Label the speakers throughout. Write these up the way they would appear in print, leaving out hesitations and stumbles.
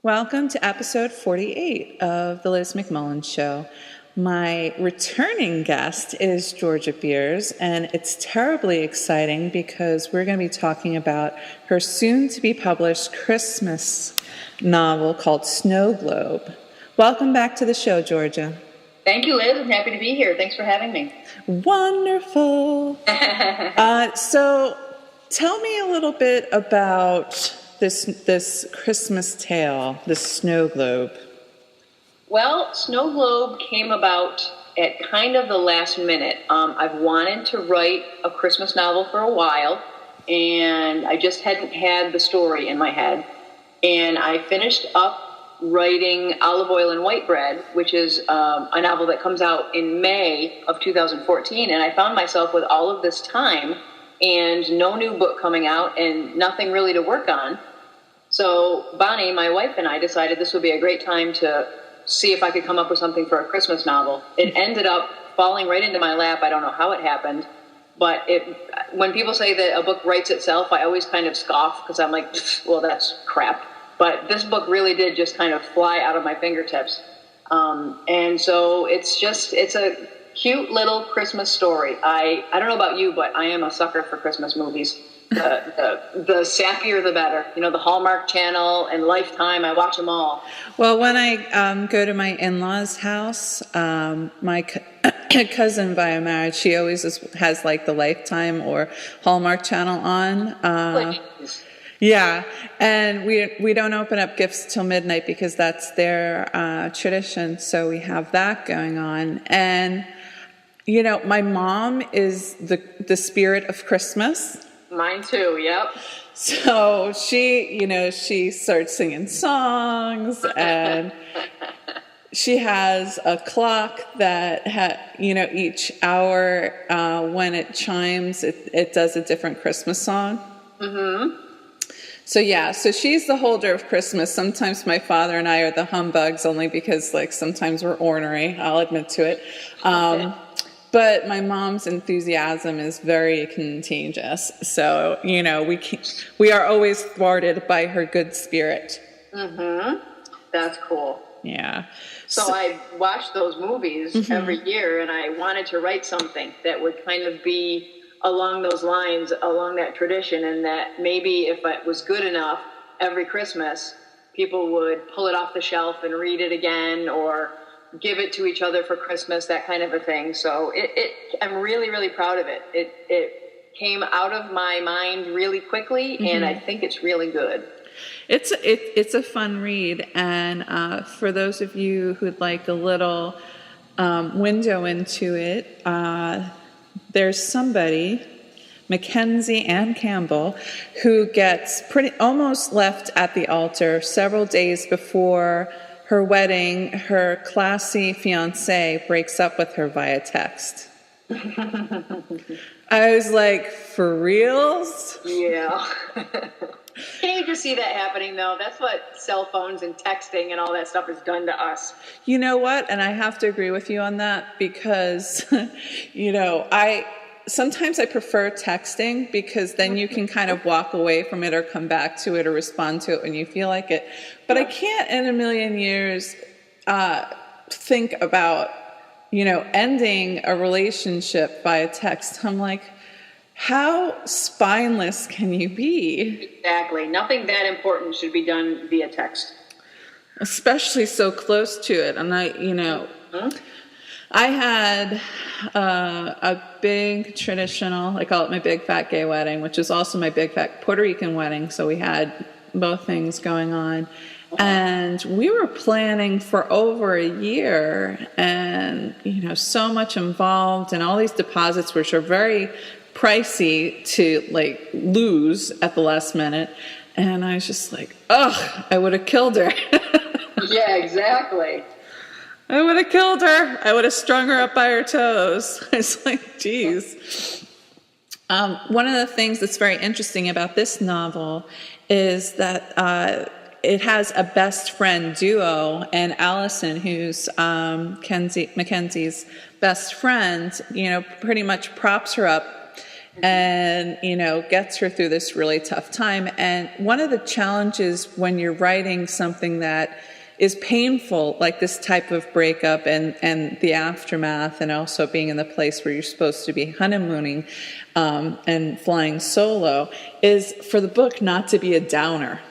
Speaker 1: Welcome to episode 48 of The Liz McMullen Show. My returning guest is Georgia Beers, and it's terribly exciting because we're going to be talking about her soon-to-be-published Christmas novel called Snow Globe. Welcome back to the show, Georgia.
Speaker 2: Thank you, Liz. I'm happy to be here. Thanks for having me.
Speaker 1: Wonderful. So tell me a little bit about this Christmas tale, this Snow Globe.
Speaker 2: Well, Snow Globe came about at kind of the last minute. I've wanted to write a Christmas novel for a while, and I just hadn't had the story in my head. And I finished up writing Olive Oil and White Bread, which is a novel that comes out in May of 2014. And I found myself with all of this time and no new book coming out and nothing really to work on. So Bonnie, my wife, and I decided this would be a great time to see if I could come up with something for a Christmas novel. It ended up falling right into my lap. I don't know how it happened. But when people say that a book writes itself, I always kind of scoff because I'm like, well, that's crap. But this book really did just kind of fly out of my fingertips. And so it's a cute little Christmas story. I don't know about you, but I am a sucker for Christmas movies. The sappier, the better. You know, the Hallmark Channel and Lifetime, I watch them all.
Speaker 1: Well, when I go to my in-laws' house, my cousin via marriage, she always has like the Lifetime or Hallmark Channel on. Yeah, and we don't open up gifts till midnight because that's their tradition. So we have that going on. And, you know, my mom is the spirit of Christmas.
Speaker 2: Mine too, yep.
Speaker 1: So she starts singing songs, and she has a clock that each hour when it chimes, it does a different Christmas song. Mm-hmm. So she's the holder of Christmas. Sometimes my father and I are the humbugs, only because sometimes we're ornery. I'll admit to it. But my mom's enthusiasm is very contagious. So, we are always thwarted by her good spirit.
Speaker 2: Mm-hmm. That's cool.
Speaker 1: Yeah.
Speaker 2: So I watched those movies every year, and I wanted to write something that would kind of be along those lines, along that tradition, and that maybe if it was good enough, every Christmas, people would pull it off the shelf and read it again, or give it to each other for Christmas, that kind of a thing. So I'm really, really proud of it. It came out of my mind really quickly, and I think it's really good.
Speaker 1: It's a fun read, and for those of you who'd like a little window into it, there's somebody, Mackenzie Ann Campbell, who gets almost left at the altar several days before her wedding. Her classy fiance breaks up with her via text. I was like, for reals?
Speaker 2: Yeah. Can you just see that happening, though? That's what cell phones and texting and all that stuff has done to us.
Speaker 1: You know what? And I have to agree with you on that because, sometimes I prefer texting because then you can kind of walk away from it or come back to it or respond to it when you feel like it. But I can't in a million years think about, ending a relationship by text. I'm like, how spineless can you be?
Speaker 2: Exactly. Nothing that important should be done via text.
Speaker 1: Especially so close to it. And I had a big traditional, I call it my big fat gay wedding, which is also my big fat Puerto Rican wedding. So we had both things going on. And we were planning for over a year, and, so much involved, and all these deposits, which are very pricey to lose at the last minute. And I was just like, I would have killed her.
Speaker 2: Yeah, exactly.
Speaker 1: I would have killed her. I would have strung her up by her toes. It's like, geez. One of the things that's very interesting about this novel is that it has a best friend duo, and Allison, who's Mackenzie's best friend, pretty much props her up and, gets her through this really tough time. And one of the challenges when you're writing something that is painful, like this type of breakup and the aftermath, and also being in the place where you're supposed to be honeymooning and flying solo, is for the book not to be a downer.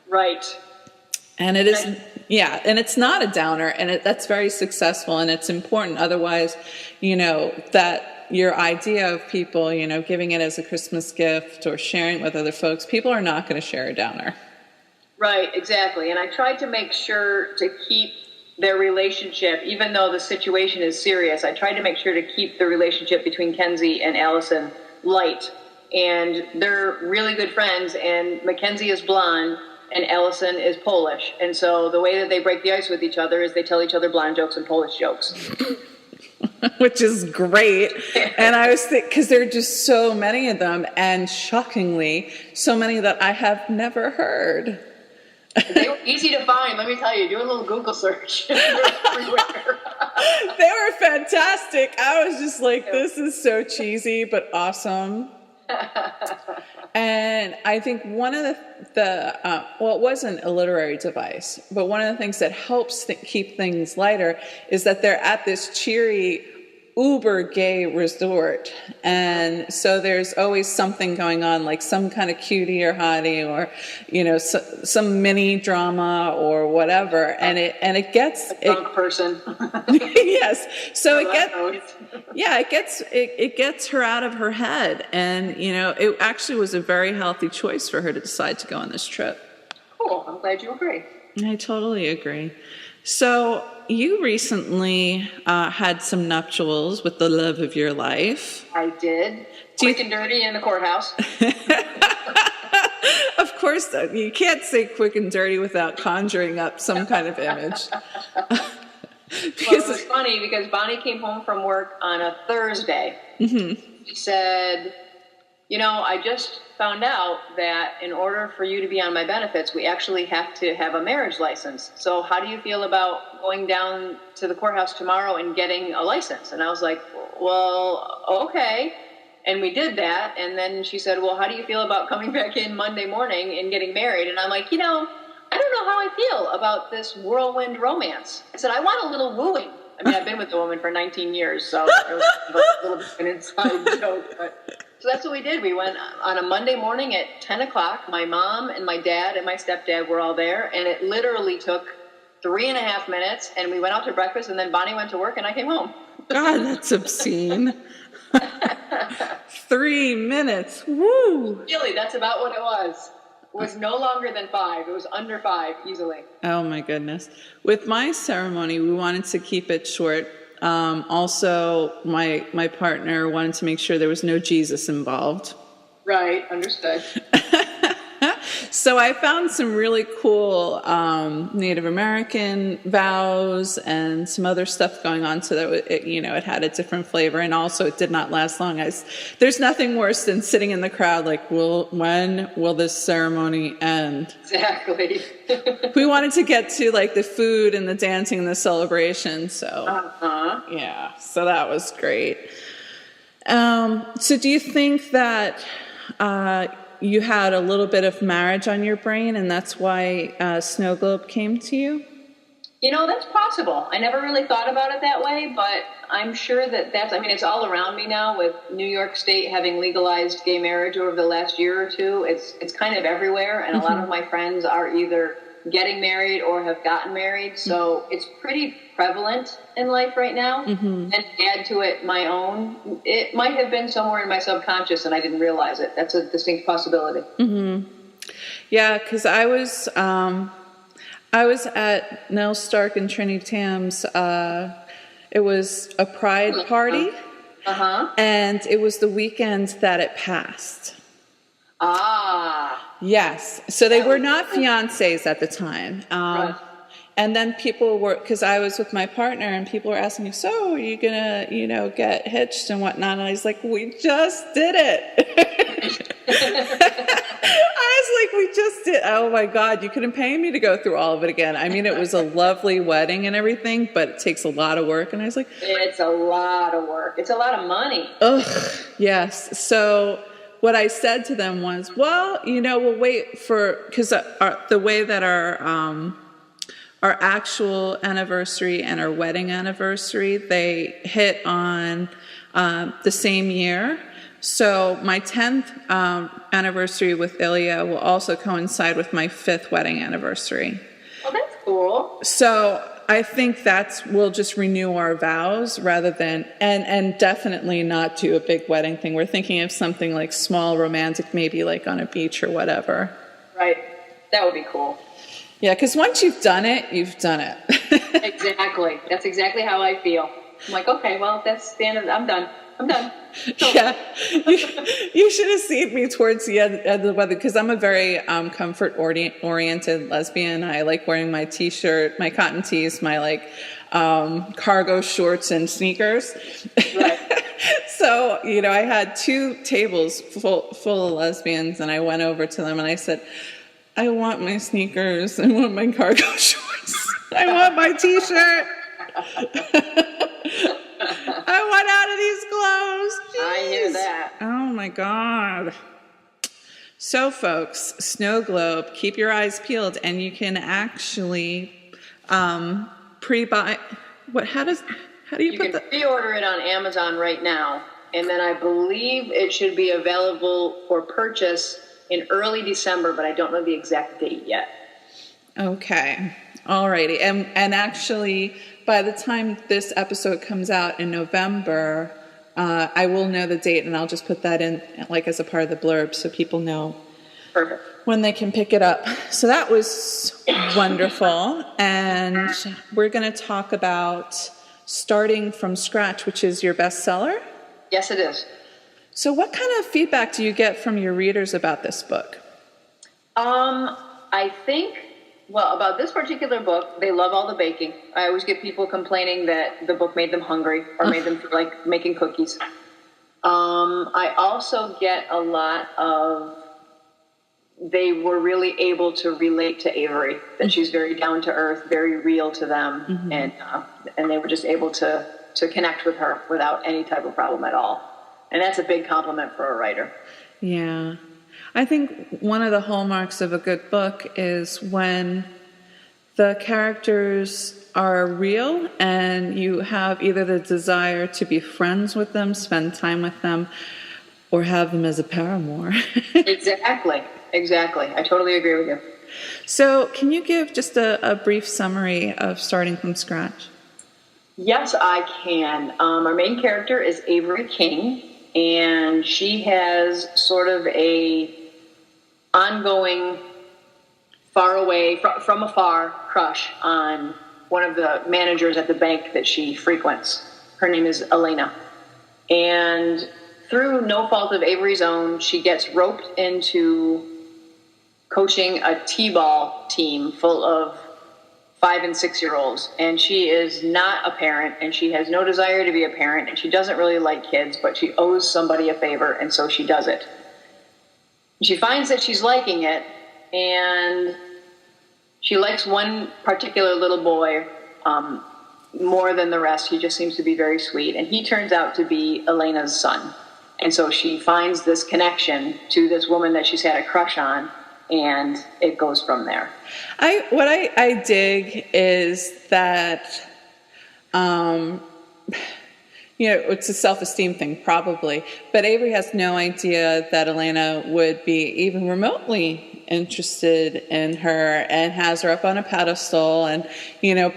Speaker 2: Right.
Speaker 1: And it is, and it's not a downer, and that's very successful, and it's important. Otherwise, that your idea of people, giving it as a Christmas gift or sharing it with other folks, people are not going to share a downer.
Speaker 2: Right, exactly. And I tried to make sure to keep their relationship, even though the situation is serious, I tried to make sure to keep the relationship between Kenzie and Allison light. And they're really good friends, and Mackenzie is blonde and Allison is Polish. And so the way that they break the ice with each other is they tell each other blonde jokes and Polish jokes.
Speaker 1: Which is great. And I was thinking, because there are just so many of them, and shockingly, so many that I have never heard.
Speaker 2: They were easy to find, let me tell you. Do a little Google search. They're everywhere.
Speaker 1: They were fantastic. I was just like, this is so cheesy, but awesome. And I think one of the it wasn't a literary device, but one of the things that helps keep things lighter is that they're at this cheery, uber gay resort. And so there's always something going on, like some kind of cutie or hottie, or, some mini drama or whatever. And it gets
Speaker 2: a drunk person.
Speaker 1: Yes. So it gets her out of her head. And, it actually was a very healthy choice for her to decide to go on this trip.
Speaker 2: Cool. I'm glad you agree.
Speaker 1: I totally agree. So you recently had some nuptials with the love of your life.
Speaker 2: I did. Quick and dirty in the courthouse.
Speaker 1: Of course, you can't say quick and dirty without conjuring up some kind of image.
Speaker 2: Well, it was funny because Bonnie came home from work on a Thursday. Mm-hmm. She said, I just found out that in order for you to be on my benefits, we actually have to have a marriage license. So how do you feel about going down to the courthouse tomorrow and getting a license? And I was like, well, okay. And we did that. And then she said, well, how do you feel about coming back in Monday morning and getting married? And I'm like, I don't know how I feel about this whirlwind romance. I said, I want a little wooing. I mean, I've been with the woman for 19 years, so it was a little bit of an inside joke. So that's what we did. We went on a Monday morning at 10 o'clock. My mom and my dad and my stepdad were all there, and it literally took 3.5 minutes, and we went out to breakfast, and then Bonnie went to work, and I came home.
Speaker 1: God, that's obscene. 3 minutes. Woo!
Speaker 2: Really, that's about what it was. It was no longer than 5. It was under 5, easily.
Speaker 1: Oh, my goodness. With my ceremony, we wanted to keep it short. Also, my partner wanted to make sure there was no Jesus involved.
Speaker 2: Right, understood.
Speaker 1: So I found some really cool Native American vows and some other stuff going on, so that it had a different flavor, and also it did not last long. There's nothing worse than sitting in the crowd like, when will this ceremony end?
Speaker 2: Exactly.
Speaker 1: We wanted to get to like the food and the dancing and the celebration, so yeah, so that was great. So do you think that you had a little bit of marriage on your brain, and that's why Snow Globe came to you?
Speaker 2: That's possible. I never really thought about it that way, but I'm sure it's all around me now with New York State having legalized gay marriage over the last year or two. It's kind of everywhere, and a lot of my friends are either getting married or have gotten married, so it's pretty prevalent in life right now. And to add to it my own, it might have been somewhere in my subconscious and I didn't realize it. That's a distinct possibility.
Speaker 1: Yeah, because I was at Nell Stark and Trinity Tam's. It was a pride party, and it was the weekend that it passed. Yes. So they were not fiancés at the time.
Speaker 2: Right.
Speaker 1: And then people were, because I was with my partner, and people were asking me, so are you going to, get hitched and whatnot? And I was like, we just did it. I was like, we just did. Oh my God, you couldn't pay me to go through all of it again. I mean, it was a lovely wedding and everything, but it takes a lot of work. And I was like,
Speaker 2: it's a lot of work. It's a lot of money.
Speaker 1: ugh, yes. So what I said to them was, well, we'll wait because the way that our actual anniversary and our wedding anniversary, they hit on the same year. So my 10th anniversary with Ilya will also coincide with my 5th wedding anniversary.
Speaker 2: Oh, that's cool.
Speaker 1: So I think we'll just renew our vows rather than, and definitely not do a big wedding thing. We're thinking of something like small, romantic, maybe like on a beach or whatever.
Speaker 2: Right. That would be cool.
Speaker 1: Yeah, because once you've done it, you've done it.
Speaker 2: Exactly. That's exactly how I feel. I'm like, okay, well, that's the end of it. I'm done. So.
Speaker 1: Yeah, you should have seen me towards the end of the weather, because I'm a very comfort-oriented lesbian. I like wearing my t-shirt, my cotton tees, my cargo shorts and sneakers.
Speaker 2: Right.
Speaker 1: So, I had 2 tables full of lesbians, and I went over to them and I said, I want my sneakers, I want my cargo shorts, I want my t-shirt. I want out of these clothes. Jeez.
Speaker 2: I hear that.
Speaker 1: Oh my God. So folks, Snow Globe, keep your eyes peeled, and you can actually pre-buy. How do you put that?
Speaker 2: Pre-order it on Amazon right now, and then I believe it should be available for purchase in early December, but I don't know the exact date yet.
Speaker 1: Okay. Alrighty. And actually, by the time this episode comes out in November, I will know the date, and I'll just put that in as a part of the blurb so people know.
Speaker 2: Perfect.
Speaker 1: When they can pick it up. So that was wonderful. And we're going to talk about Starting from Scratch, which is your bestseller.
Speaker 2: Yes, it is.
Speaker 1: So what kind of feedback do you get from your readers about this book?
Speaker 2: I think, about this particular book, they love all the baking. I always get people complaining that the book made them hungry or made them feel like making cookies. I also get a lot of, they were really able to relate to Avery, that she's very down to earth, very real to them, and they were just able to connect with her without any type of problem at all. And that's a big compliment for a writer.
Speaker 1: Yeah. I think one of the hallmarks of a good book is when the characters are real and you have either the desire to be friends with them, spend time with them, or have them as a paramour.
Speaker 2: Exactly. I totally agree with you.
Speaker 1: So can you give just a brief summary of Starting from Scratch?
Speaker 2: Yes, I can. Our main character is Avery King, and she has sort of a ongoing, far away, from afar crush on one of the managers at the bank that she frequents. Her name is Elena. And through no fault of Avery's own, she gets roped into coaching a t-ball team full of 5- and 6-year-olds, and she is not a parent, and she has no desire to be a parent, and she doesn't really like kids, but she owes somebody a favor, and so she does it. She finds that she's liking it, and she likes one particular little boy more than the rest. He just seems to be very sweet, and he turns out to be Elena's son. And so she finds this connection to this woman that she's had a crush on, and it goes from there.
Speaker 1: What I dig is that, it's a self-esteem thing, probably. But Avery has no idea that Elena would be even remotely interested in her, and has her up on a pedestal, and,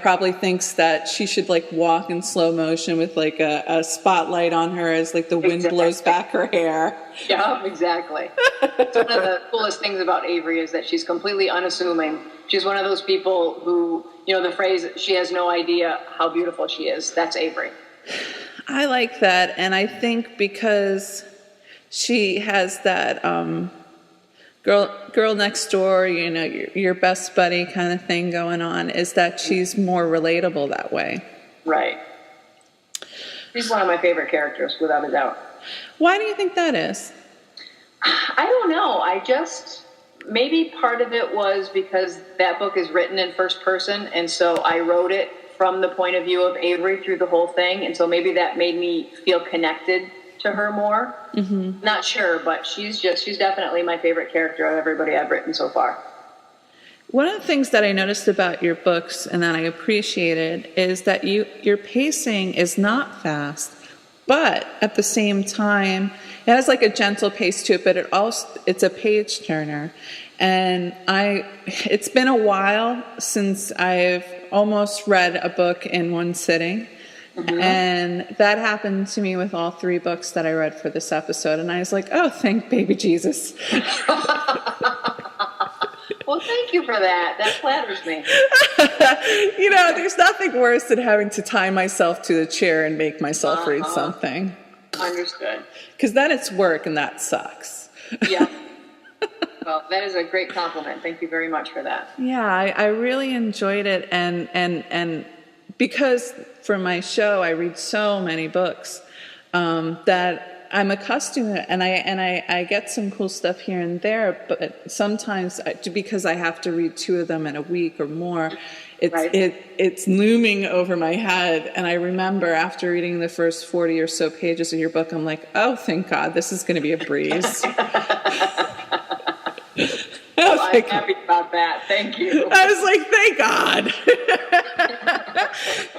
Speaker 1: probably thinks that she should walk in slow motion with a spotlight on her as the wind blows back her hair.
Speaker 2: Yeah, exactly. So one of the coolest things about Avery is that she's completely unassuming. She's one of those people who, the phrase, she has no idea how beautiful she is. That's Avery.
Speaker 1: I like that, and I think because she has that girl next door, your best buddy kind of thing going on, is that she's more relatable that way.
Speaker 2: Right. She's one of my favorite characters, without a doubt.
Speaker 1: Why do you think that is?
Speaker 2: I don't know. maybe part of it was because that book is written in first person, and so I wrote it from the point of view of Avery through the whole thing, and so maybe that made me feel connected to her more. Mm-hmm. Not sure, but she's definitely my favorite character of everybody I've written so far.
Speaker 1: One of the things that I noticed about your books and that I appreciated is that your pacing is not fast, but at the same time, it has like a gentle pace to it, but it's a page turner. And it's been a while since I've almost read a book in one sitting. Mm-hmm. And that happened to me with all 3 books that I read for this episode. And I was like, oh, thank baby Jesus.
Speaker 2: Well, thank you for that. That flatters me.
Speaker 1: There's nothing worse than having to tie myself to the chair and make myself read something.
Speaker 2: Understood.
Speaker 1: Because then it's work, and that sucks.
Speaker 2: Yeah. Well, that is a great compliment. Thank you very much for that.
Speaker 1: Yeah, I really enjoyed it, and because for my show I read so many books that I'm accustomed to it, and I get some cool stuff here and there, but sometimes because I have to read 2 of them in a week or more, it's looming over my head. And I remember after reading the first 40 or so pages of your book, I'm like, oh, thank God, this is going to be a breeze.
Speaker 2: I'm happy about that. Thank you.
Speaker 1: I was like, thank God.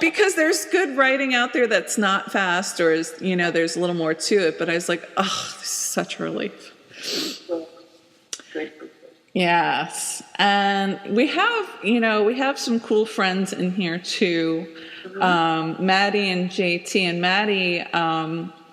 Speaker 1: Because there's good writing out there that's not fast, or is, there's a little more to it. But I was like, oh, this is such a relief.
Speaker 2: Good.
Speaker 1: Yes. And we have some cool friends in here too. Mm-hmm. Maddie and JT. And Maddie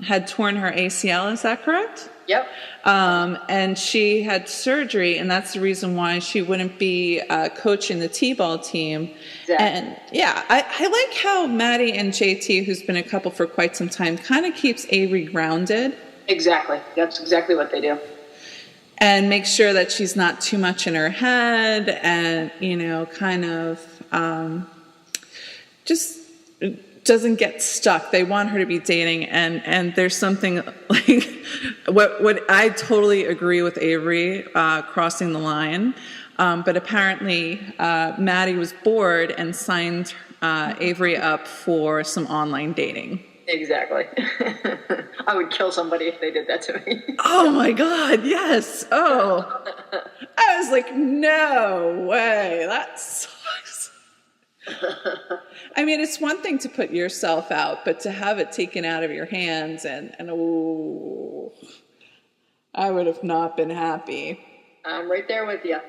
Speaker 1: had torn her ACL, is that correct?
Speaker 2: Yep.
Speaker 1: And she had surgery, and that's the reason why she wouldn't be coaching the T-ball team. Exactly. And yeah, I like how Maddie and JT, who's been a couple for quite some time, kind of keeps Avery grounded. Exactly. That's exactly what they do. And make sure that she's not too much in her head, and kind of just doesn't get stuck. They want her to be dating, and there's something like what I totally agree with Avery crossing the line, but apparently Maddie was bored and signed Avery up for some online dating. Exactly. I would kill somebody if they did that to me. Oh my God, yes. Oh. I was like, no way. That sucks. I mean, it's one thing to put yourself out, but to have it taken out of your hands and oh, I would have not been happy. I'm right there with you.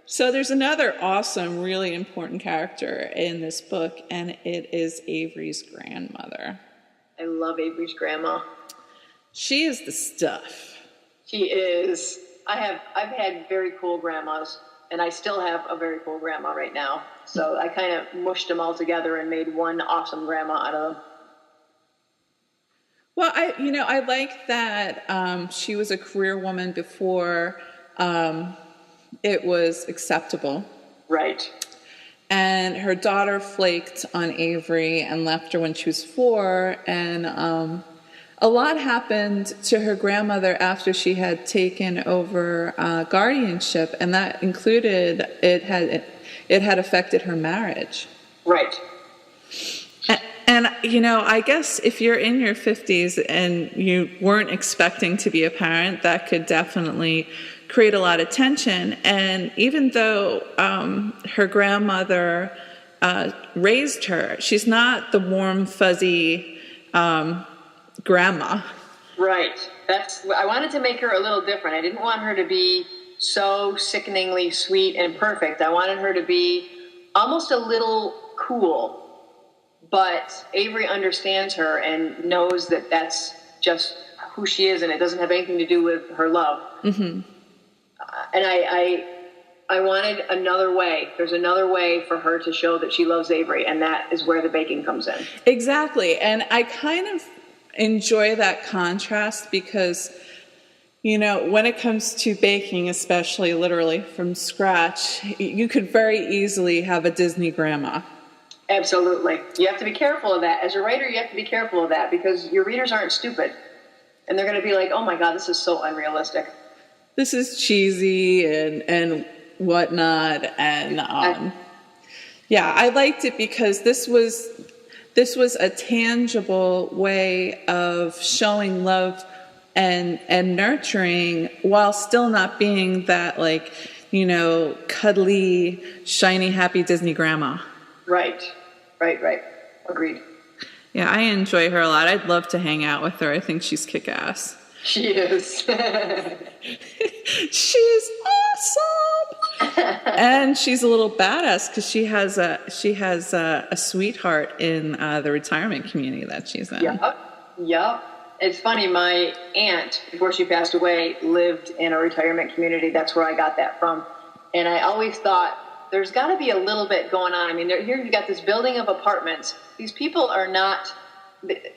Speaker 1: So there's another awesome, really important character in this book, and it is Avery's grandmother. I love Avery's grandma. She is the stuff. She is. I've had very cool grandmas, and I still have a very cool grandma right now. So I kind of mushed them all together and made one awesome grandma out of them. Well, I like that she was a career woman before it was acceptable. Right. And her daughter flaked on Avery and left her when she was 4. And a lot happened to her grandmother after she had taken over guardianship, and that included it had affected her marriage. Right. And I guess if you're in your 50s and you weren't expecting to be a parent, that could definitely create a lot of tension. And even though her grandmother raised her, she's not the warm, fuzzy grandma. Right. I wanted to make her a little different. I didn't want her to be so sickeningly sweet and perfect. I wanted her to be almost a little cool. But Avery understands her and knows that that's just who she is, and it doesn't have anything to do with her love. Mm-hmm. And I wanted another way. There's another way for her to show that she loves Avery, and that is where the baking comes in. Exactly. And I kind of enjoy that contrast because, when it comes to baking, especially literally from scratch, you could very easily have a Disney grandma. Absolutely. You have to be careful of that. As a writer, you have to be careful of that because your readers aren't stupid. And they're going to be like, oh my God, this is so unrealistic. this is cheesy and whatnot. And yeah, I liked it because this was a tangible way of showing love and nurturing while still not being that, like, you know, cuddly, shiny, happy Disney grandma.
Speaker 2: Right. Agreed.
Speaker 1: Yeah, I enjoy her a lot. I'd love to hang out with her. I think she's kick-ass.
Speaker 2: She is.
Speaker 1: She's awesome. And she's a little badass because she has a sweetheart in the retirement community that she's in.
Speaker 2: Yep. It's funny, my aunt, before she passed away, lived in a retirement community. That's where I got that from. And I always thought, there's got to be a little bit going on. I mean, here you've got this building of apartments. These people are not,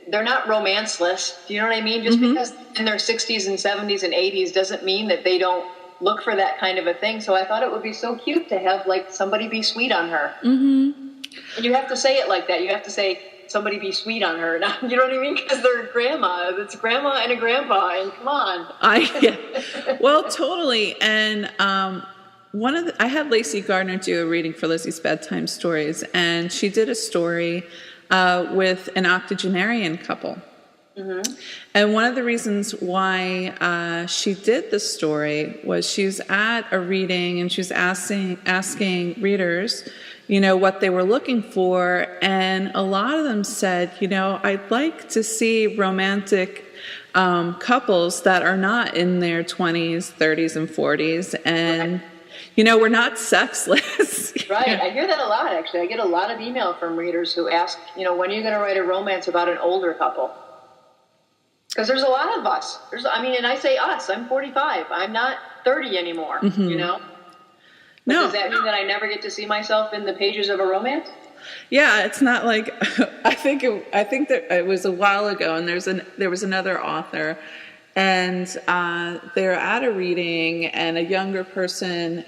Speaker 2: they're not romanceless. Do you know what I mean? Just because in their 60s and 70s and 80s doesn't mean that they don't look for that kind of a thing. So I thought it would be so cute to have, like, somebody be sweet on her. And you have to say it like that. You have to say, somebody be sweet on her. You know what I mean? Because they're grandma. It's grandma and a grandpa, and come on.
Speaker 1: Well, totally. And I had Lacey Gardner do a reading for Lizzie's Bedtime Stories, and she did a story with an octogenarian couple. And one of the reasons why she did this story was she was at a reading and she was asking readers, you know, what they were looking for. And a lot of them said, you know, I'd like to see romantic couples that are not in their 20s, 30s, and 40s. And, you know, we're not sexless.
Speaker 2: Right. I hear that a lot, actually. I get a lot of email from readers who ask, you know, when are you going to write a romance about an older couple? Because there's a lot of us. And I say us. I'm 45. I'm not 30 anymore, you know? No. Does that mean that I never get to see myself in the pages of a romance?
Speaker 1: Yeah, it's not like I think that it was a while ago, and there was another author, and they're at a reading, and a younger person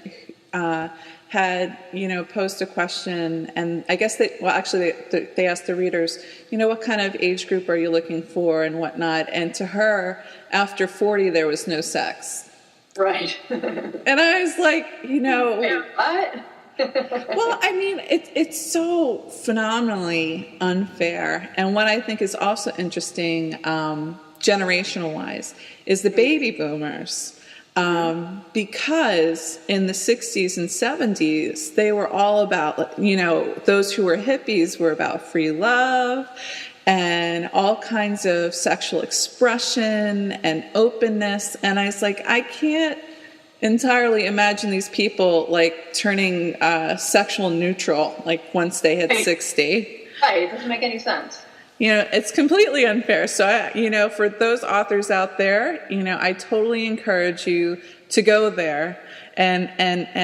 Speaker 1: had, you know, posed a question, and I guess they asked the readers, you know, what kind of age group are you looking for and whatnot, and to her, after 40, there was no sex.
Speaker 2: Right.
Speaker 1: And I was like, you know,
Speaker 2: what?
Speaker 1: Well, I mean, it's so phenomenally unfair. And what I think is also interesting, generational wise, is the baby boomers. Because in the 60s and 70s, they were all about, you know, those who were hippies were about free love and all kinds of sexual expression and openness. And I was like, I can't entirely imagine these people, like, turning sexual neutral, like, once they hit 60.
Speaker 2: Right, it doesn't make any sense.
Speaker 1: You know, it's completely unfair. So, you know, for those authors out there, you know, I totally encourage you to go there and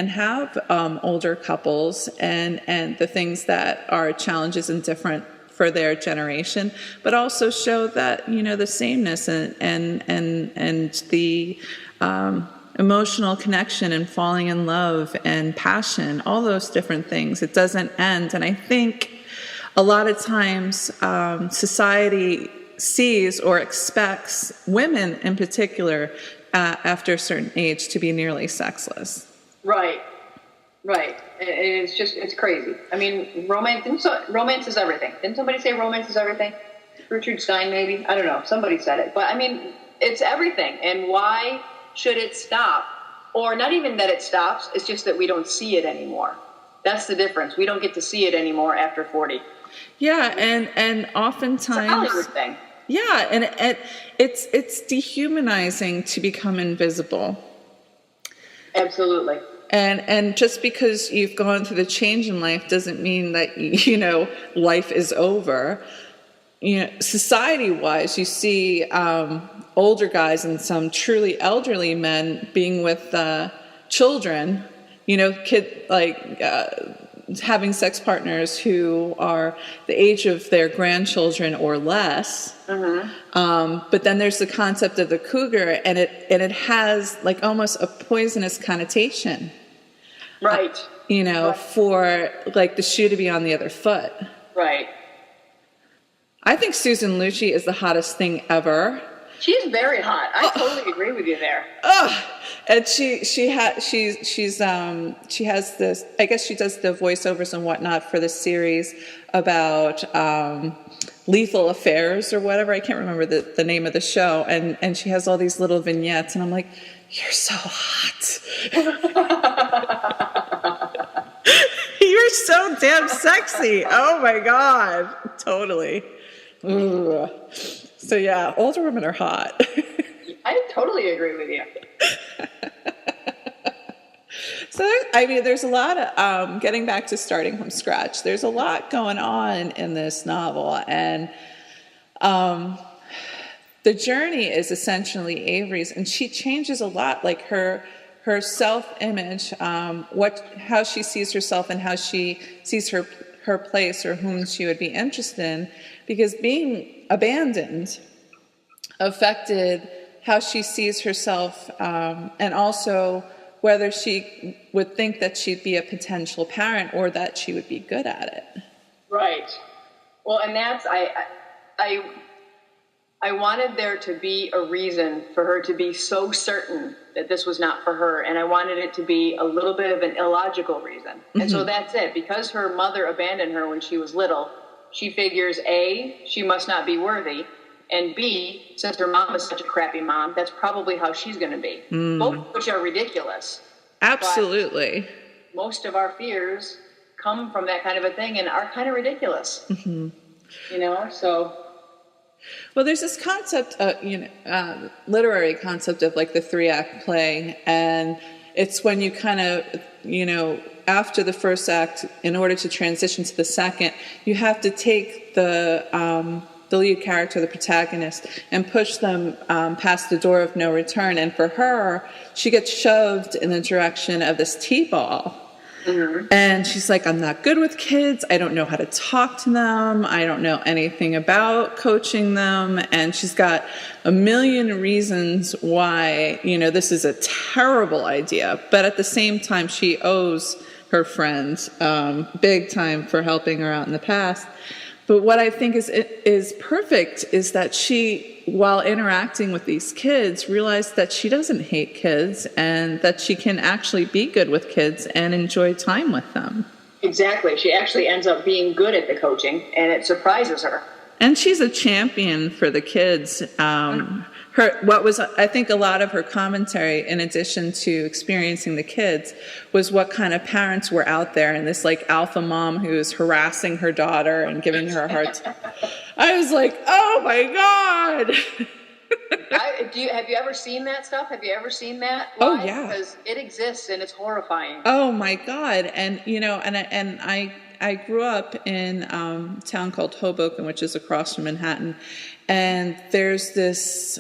Speaker 1: have older couples and the things that are challenges and different for their generation, but also show that, you know, the sameness and the emotional connection and falling in love and passion, all those different things. It doesn't end. And I think a lot of times society sees or expects women in particular after a certain age to be nearly sexless. Right.
Speaker 2: It's crazy. I mean, romance is everything. Didn't somebody say romance is everything? Richard Stein, maybe? I don't know. Somebody said it. But I mean, it's everything. And why should it stop? Or not even that it stops, it's just that we don't see it anymore. That's the difference. We don't get to see it anymore after 40.
Speaker 1: Yeah, and oftentimes...
Speaker 2: It's a Hollywood thing.
Speaker 1: Yeah, and it's dehumanizing to become invisible.
Speaker 2: Absolutely.
Speaker 1: And just because you've gone through the change in life doesn't mean that, you know, life is over. You know, society-wise, you see older guys and some truly elderly men being with children, you know, having sex partners who are the age of their grandchildren or less. But then there's the concept of the cougar, and it has like almost a poisonous connotation.
Speaker 2: Right.
Speaker 1: You know, right. For like the shoe to be on the other foot.
Speaker 2: Right.
Speaker 1: I think Susan Lucci is the hottest thing ever.
Speaker 2: She's very hot. I totally agree with you there.
Speaker 1: And she has this, I guess she does the voiceovers and whatnot for this series about lethal affairs or whatever. I can't remember the name of the show. And she has all these little vignettes, and I'm like, you're so hot. You're so damn sexy. Oh my God. Totally. Ugh. So yeah, older women are hot.
Speaker 2: I totally agree with you.
Speaker 1: So, I mean, there's a lot of, getting back to starting from scratch, there's a lot going on in this novel. And the journey is essentially Avery's, and she changes a lot, like her self-image, how she sees herself and how she sees her place or whom she would be interested in, because being abandoned affected how she sees herself, and also whether she would think that she'd be a potential parent or that she would be good at it. Right.
Speaker 2: Well, and that's, I wanted there to be a reason for her to be so certain that this was not for her, and I wanted it to be a little bit of an illogical reason. Mm-hmm. And so that's it. Because her mother abandoned her when she was little, she figures, A, she must not be worthy, and B, since her mom is such a crappy mom, that's probably how she's going to be. Both of which are ridiculous.
Speaker 1: Absolutely.
Speaker 2: But most of our fears come from that kind of a thing and are kind of ridiculous. Mm-hmm. You know, so...
Speaker 1: Well, there's this concept, literary concept of like the 3-act play, and it's when you kind of, after the first act, in order to transition to the second, you have to take the lead character, the protagonist, and push them past the door of no return. And for her, she gets shoved in the direction of this T-ball. Mm-hmm. And she's like, I'm not good with kids. I don't know how to talk to them. I don't know anything about coaching them. And she's got a million reasons why, this is a terrible idea. But at the same time, she owes her friends big time for helping her out in the past. But what I think is perfect is that she, while interacting with these kids, realized that she doesn't hate kids and that she can actually be good with kids and enjoy time with them.
Speaker 2: Exactly. She actually ends up being good at the coaching, and it surprises her.
Speaker 1: And she's a champion for the kids. I think a lot of her commentary, in addition to experiencing the kids, was what kind of parents were out there, and this like alpha mom who's harassing her daughter and giving her a hard time. I was like, oh my God.
Speaker 2: Have you ever seen that stuff? Have you ever seen that live?
Speaker 1: Oh yeah.
Speaker 2: Because it exists and it's horrifying.
Speaker 1: Oh my God. And, I grew up in a town called Hoboken, which is across from Manhattan. And there's this,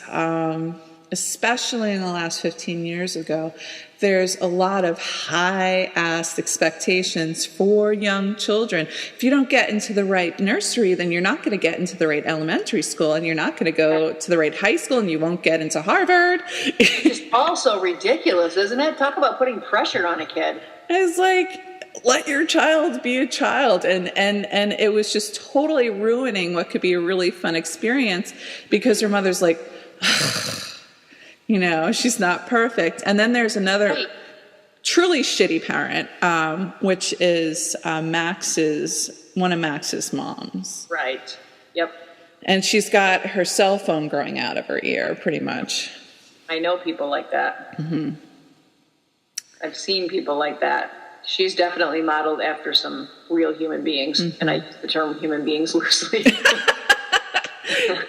Speaker 1: especially in the last 15 years ago, there's a lot of high-ass expectations for young children. If you don't get into the right nursery, then you're not going to get into the right elementary school, and you're not going to go to the right high school, and you won't get into Harvard.
Speaker 2: It's also ridiculous, isn't it? Talk about putting pressure on a kid.
Speaker 1: It's like, let your child be a child. And it was just totally ruining what could be a really fun experience because her mother's like, she's not perfect. And then there's another truly shitty parent, which is one of Max's moms.
Speaker 2: Right. Yep.
Speaker 1: And she's got her cell phone growing out of her ear, pretty much.
Speaker 2: I know people like that.
Speaker 1: Mm-hmm.
Speaker 2: I've seen people like that. She's definitely modeled after some real human beings, mm-hmm. and I use the term human beings loosely.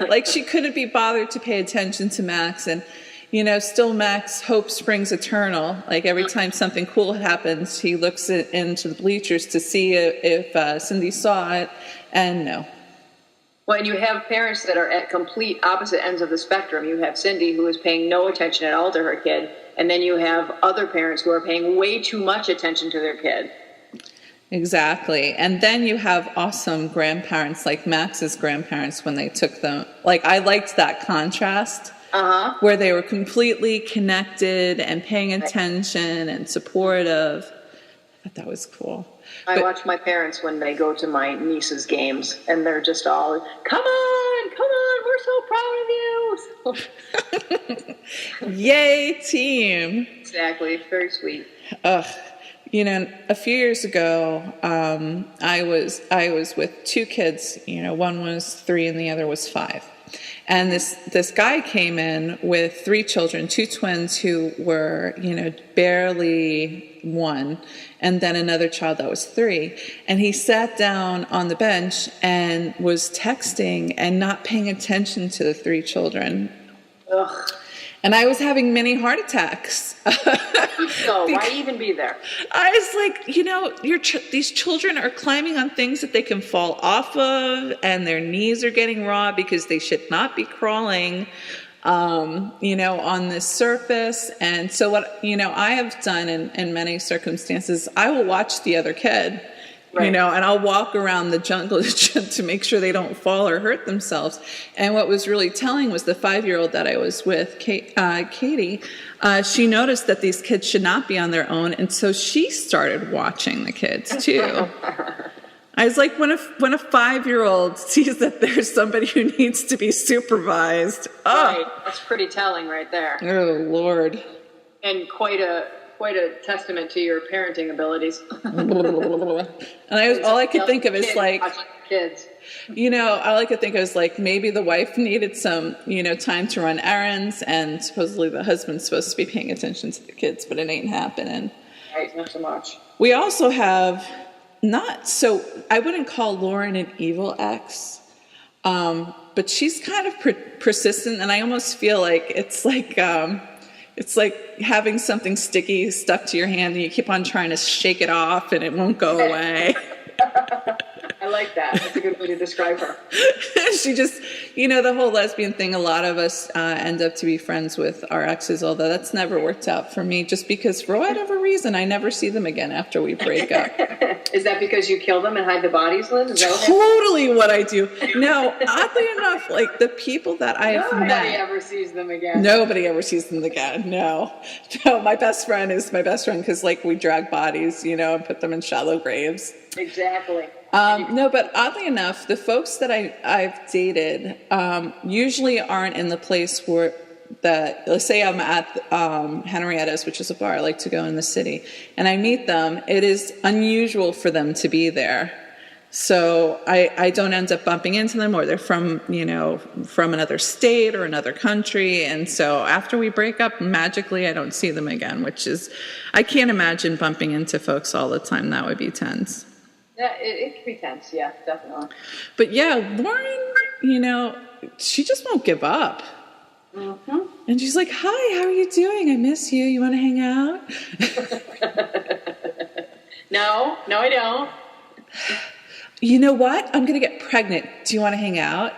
Speaker 1: Like she couldn't be bothered to pay attention to Max, and still Max hope springs eternal. Like every time something cool happens, he looks into the bleachers to see if Cindy saw it, and no.
Speaker 2: Well, and you have parents that are at complete opposite ends of the spectrum. You have Cindy, who is paying no attention at all to her kid, and then you have other parents who are paying way too much attention to their kid.
Speaker 1: Exactly. And then you have awesome grandparents like Max's grandparents when they took them. Like, I liked that contrast where they were completely connected and paying attention and supportive. I thought that was cool.
Speaker 2: I watch my parents when they go to my niece's games, and they're just all, come on, we're so proud of you.
Speaker 1: Yay, team.
Speaker 2: Exactly. Very sweet.
Speaker 1: Ugh. A few years ago, I was with two kids. One was 3 and the other was 5. And this guy came in with 3 children, 2 twins who were, barely 1, and then another child that was 3. And he sat down on the bench and was texting and not paying attention to the 3 children.
Speaker 2: Ugh.
Speaker 1: And I was having many heart attacks.
Speaker 2: So why even be there?
Speaker 1: I was like, these children are climbing on things that they can fall off of, and their knees are getting raw because they should not be crawling, on this surface. And so what, I have done in many circumstances, I will watch the other kid. Right. And I'll walk around the jungle to make sure they don't fall or hurt themselves. And what was really telling was the 5-year-old that I was with, Katie, she noticed that these kids should not be on their own. And so she started watching the kids too. I was like, when a 5-year-old sees that there's somebody who needs to be supervised.
Speaker 2: Right. That's pretty telling right there.
Speaker 1: Oh, Lord.
Speaker 2: And quite a testament to your parenting abilities.
Speaker 1: And all I could think of is like,
Speaker 2: kids.
Speaker 1: All I could think of is like maybe the wife needed some, time to run errands, and supposedly the husband's supposed to be paying attention to the kids, but it ain't happening.
Speaker 2: Right, not so much.
Speaker 1: We also have I wouldn't call Lauren an evil ex, but she's kind of persistent, and I almost feel like it's like having something sticky stuck to your hand and you keep on trying to shake it off and it won't go away.
Speaker 2: I like that. That's a good way to describe her.
Speaker 1: She just, the whole lesbian thing, a lot of us end up to be friends with our exes, although that's never worked out for me just because for whatever reason, I never see them again after we break up.
Speaker 2: Is that because you kill them and hide the bodies, Liz? Is that
Speaker 1: totally what I do. No, oddly enough, like the people that I've met.
Speaker 2: Nobody ever sees them again.
Speaker 1: Nobody ever sees them again. No, my best friend is my best friend because like we drag bodies, and put them in shallow graves.
Speaker 2: Exactly.
Speaker 1: No, but oddly enough, the folks that I've dated usually aren't in the place where let's say I'm at Henrietta's, which is a bar I like to go in the city, and I meet them. It is unusual for them to be there. So I don't end up bumping into them, or they're from another state or another country. And so after we break up, magically I don't see them again, which is, I can't imagine bumping into folks all the time. That would be tense.
Speaker 2: Yeah, it can be tense. Yeah, definitely.
Speaker 1: But yeah, Lauren, she just won't give up.
Speaker 2: Mm-hmm.
Speaker 1: And she's like, "Hi, how are you doing? I miss you. You want to hang out?"
Speaker 2: No, I don't.
Speaker 1: You know what? I'm going to get pregnant. Do you want to hang out?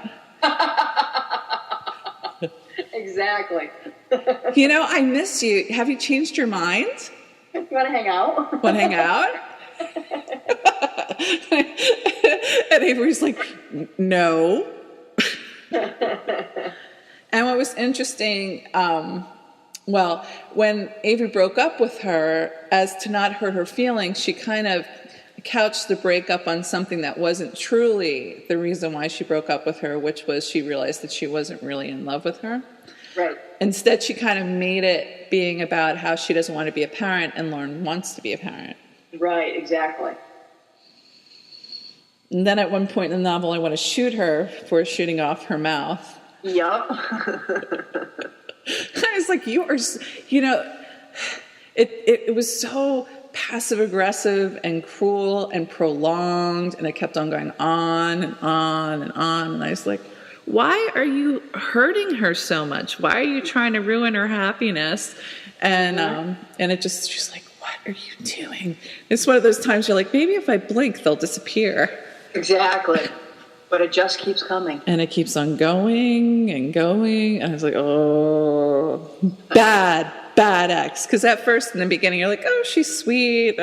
Speaker 2: Exactly.
Speaker 1: I miss you. Have you changed your mind?
Speaker 2: You want to hang out?
Speaker 1: Want to hang out? And Avery's like, no. And what was interesting, when Avery broke up with her, as to not hurt her feelings, she kind of couched the breakup on something that wasn't truly the reason why she broke up with her, which was she realized that she wasn't really in love with her.
Speaker 2: Right.
Speaker 1: Instead, she kind of made it being about how she doesn't want to be a parent and Lauren wants to be a parent.
Speaker 2: Right, exactly.
Speaker 1: And then at one point in the novel, I want to shoot her for shooting off her mouth.
Speaker 2: Yup.
Speaker 1: I was like, it was so passive aggressive and cruel and prolonged, and it kept on going on and on and on. And I was like, why are you hurting her so much? Why are you trying to ruin her happiness? And it just, she's like, what are you doing? It's one of those times you're like, maybe if I blink, they'll disappear.
Speaker 2: Exactly. But it just keeps coming.
Speaker 1: And it keeps on going and going. And I was like, oh, bad ex. Because at first, in the beginning, you're like, oh, she's sweet.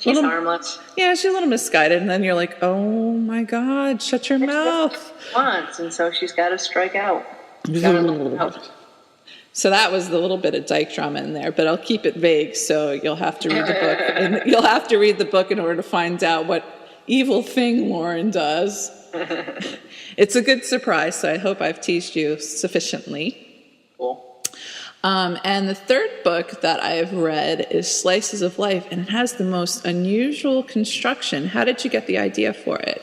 Speaker 2: She's harmless.
Speaker 1: Yeah, she's a little misguided. And then you're like, oh, my God, shut your mouth.
Speaker 2: Once, and so she's got to strike out.
Speaker 1: So that was the little bit of dyke drama in there. But I'll keep it vague, so you'll have to read the book. And you'll have to read the book in order to find out what evil thing Lauren does. It's a good surprise, so I hope I've teased you sufficiently.
Speaker 2: Cool.
Speaker 1: And the third book that I've read is Slices of Life, and it has the most unusual construction. How did you get the idea for it?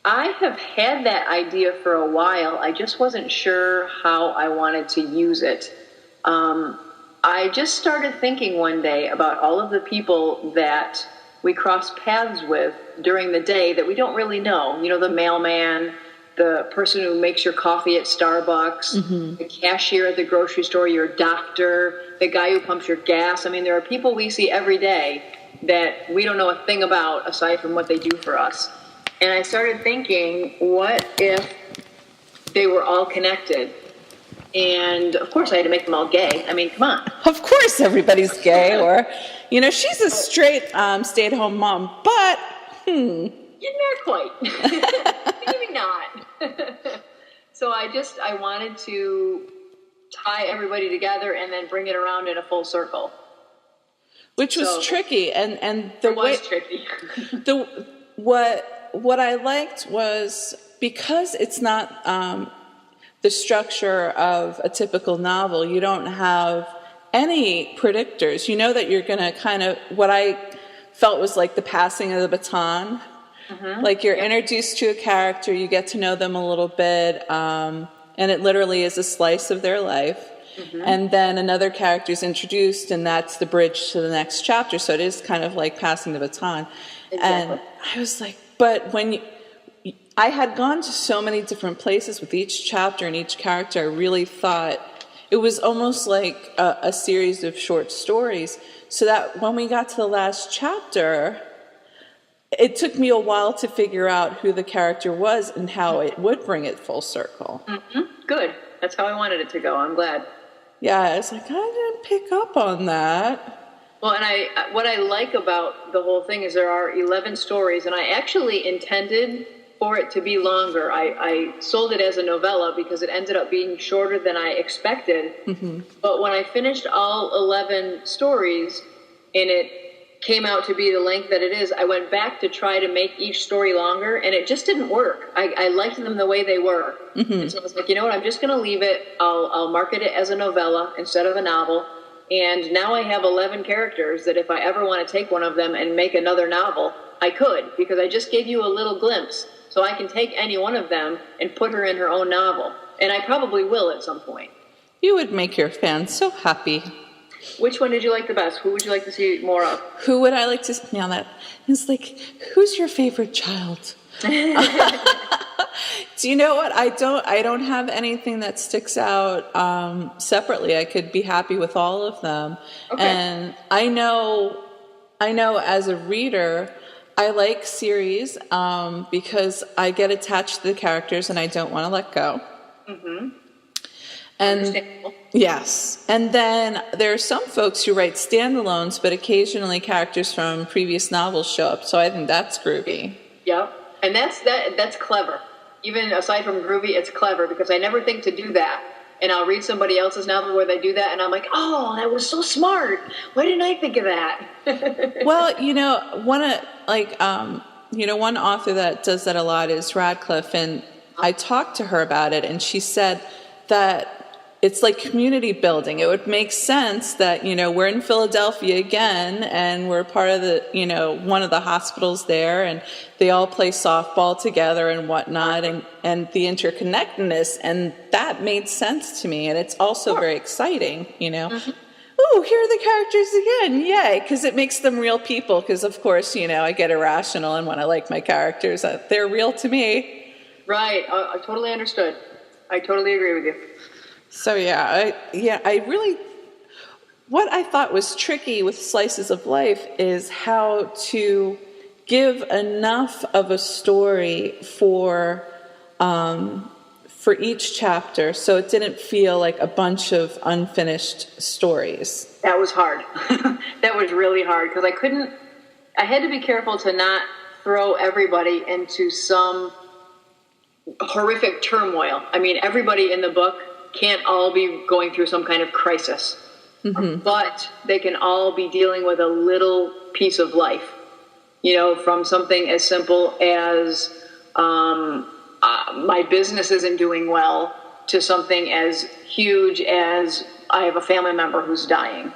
Speaker 2: I have had that idea for a while. I just wasn't sure how I wanted to use it. I just started thinking one day about all of the people that we cross paths with during the day that we don't really know. You know, the mailman, the person who makes your coffee at Starbucks, the cashier at the grocery store, your doctor, the guy who pumps your gas. I mean, there are people we see every day that we don't know a thing about aside from what they do for us. And I started thinking, what if they were all connected? And of course I had to make them all gay. I mean, come on.
Speaker 1: Of course everybody's gay, or, you know, she's a straight stay-at-home mom, but,
Speaker 2: Not quite. Maybe not. So I wanted to tie everybody together and then bring it around in a full circle.
Speaker 1: Which was tricky, and the
Speaker 2: it was tricky.
Speaker 1: What I liked was, because it's not the structure of a typical novel, you don't have any predictors. You know that you're going to kind of, what I felt was like the passing of the baton. Like you're introduced to a character, you get to know them a little bit, and it literally is a slice of their life. And then another character is introduced, and that's the bridge to the next chapter. So it is kind of like passing the baton.
Speaker 2: Exactly.
Speaker 1: And I was like, but when I had gone to so many different places with each chapter and each character, I really thought it was almost like a series of short stories. So that when we got to the last chapter, it took me a while to figure out who the character was and how it would bring it full circle.
Speaker 2: Good. That's how I wanted it to go. I'm glad.
Speaker 1: Yeah, I was like, I didn't pick up on that.
Speaker 2: Well, and what I like about the whole thing is there are 11 stories, and I actually intended for it to be longer. I sold it as a novella because it ended up being shorter than I expected. But when I finished all 11 stories and it came out to be the length that it is, I went back to try to make each story longer, and it just didn't work. I liked them the way they were. And so I was like, you know what, I'm just going to leave it. I'll market it as a novella instead of a novel. And now I have 11 characters that if I ever want to take one of them and make another novel, I could, because I just gave you a little glimpse. So I can take any one of them and put her in her own novel. And I probably will at some point.
Speaker 1: You would make your fans so happy.
Speaker 2: Which one did you like the best? Who would you like to see more of?
Speaker 1: Who would I like to see? Now that it's like, who's your favorite child? Do you know what? I don't have anything that sticks out separately. I could be happy with all of them. Okay. And I know as a reader, I like series because I get attached to the characters and I don't want to let go. And yes, and then there are some folks who write standalones, but occasionally characters from previous novels show up. So I think that's groovy.
Speaker 2: Yep, and that's clever. Even aside from groovy, it's clever because I never think to do that. And I'll read somebody else's novel where they do that, and I'm like, oh, that was so smart. Why didn't I think of that?
Speaker 1: Well, one author that does that a lot is Radcliffe, and I talked to her about it, and she said that it's like community building. It would make sense that, we're in Philadelphia again, and we're part of the, one of the hospitals there, and they all play softball together and whatnot, and the interconnectedness, and that made sense to me, and it's also very exciting, Oh, here are the characters again, yay, because it makes them real people, because of course, I get irrational, and when I like my characters, they're real to me.
Speaker 2: Right, I totally understood. I totally agree with you.
Speaker 1: So I really, what I thought was tricky with Slices of Life is how to give enough of a story for each chapter, so it didn't feel like a bunch of unfinished stories.
Speaker 2: That was hard. That was really hard because I had to be careful to not throw everybody into some horrific turmoil. I mean, everybody in the book can't all be going through some kind of crisis, but they can all be dealing with a little piece of life, from something as simple as my business isn't doing well to something as huge as I have a family member who's dying.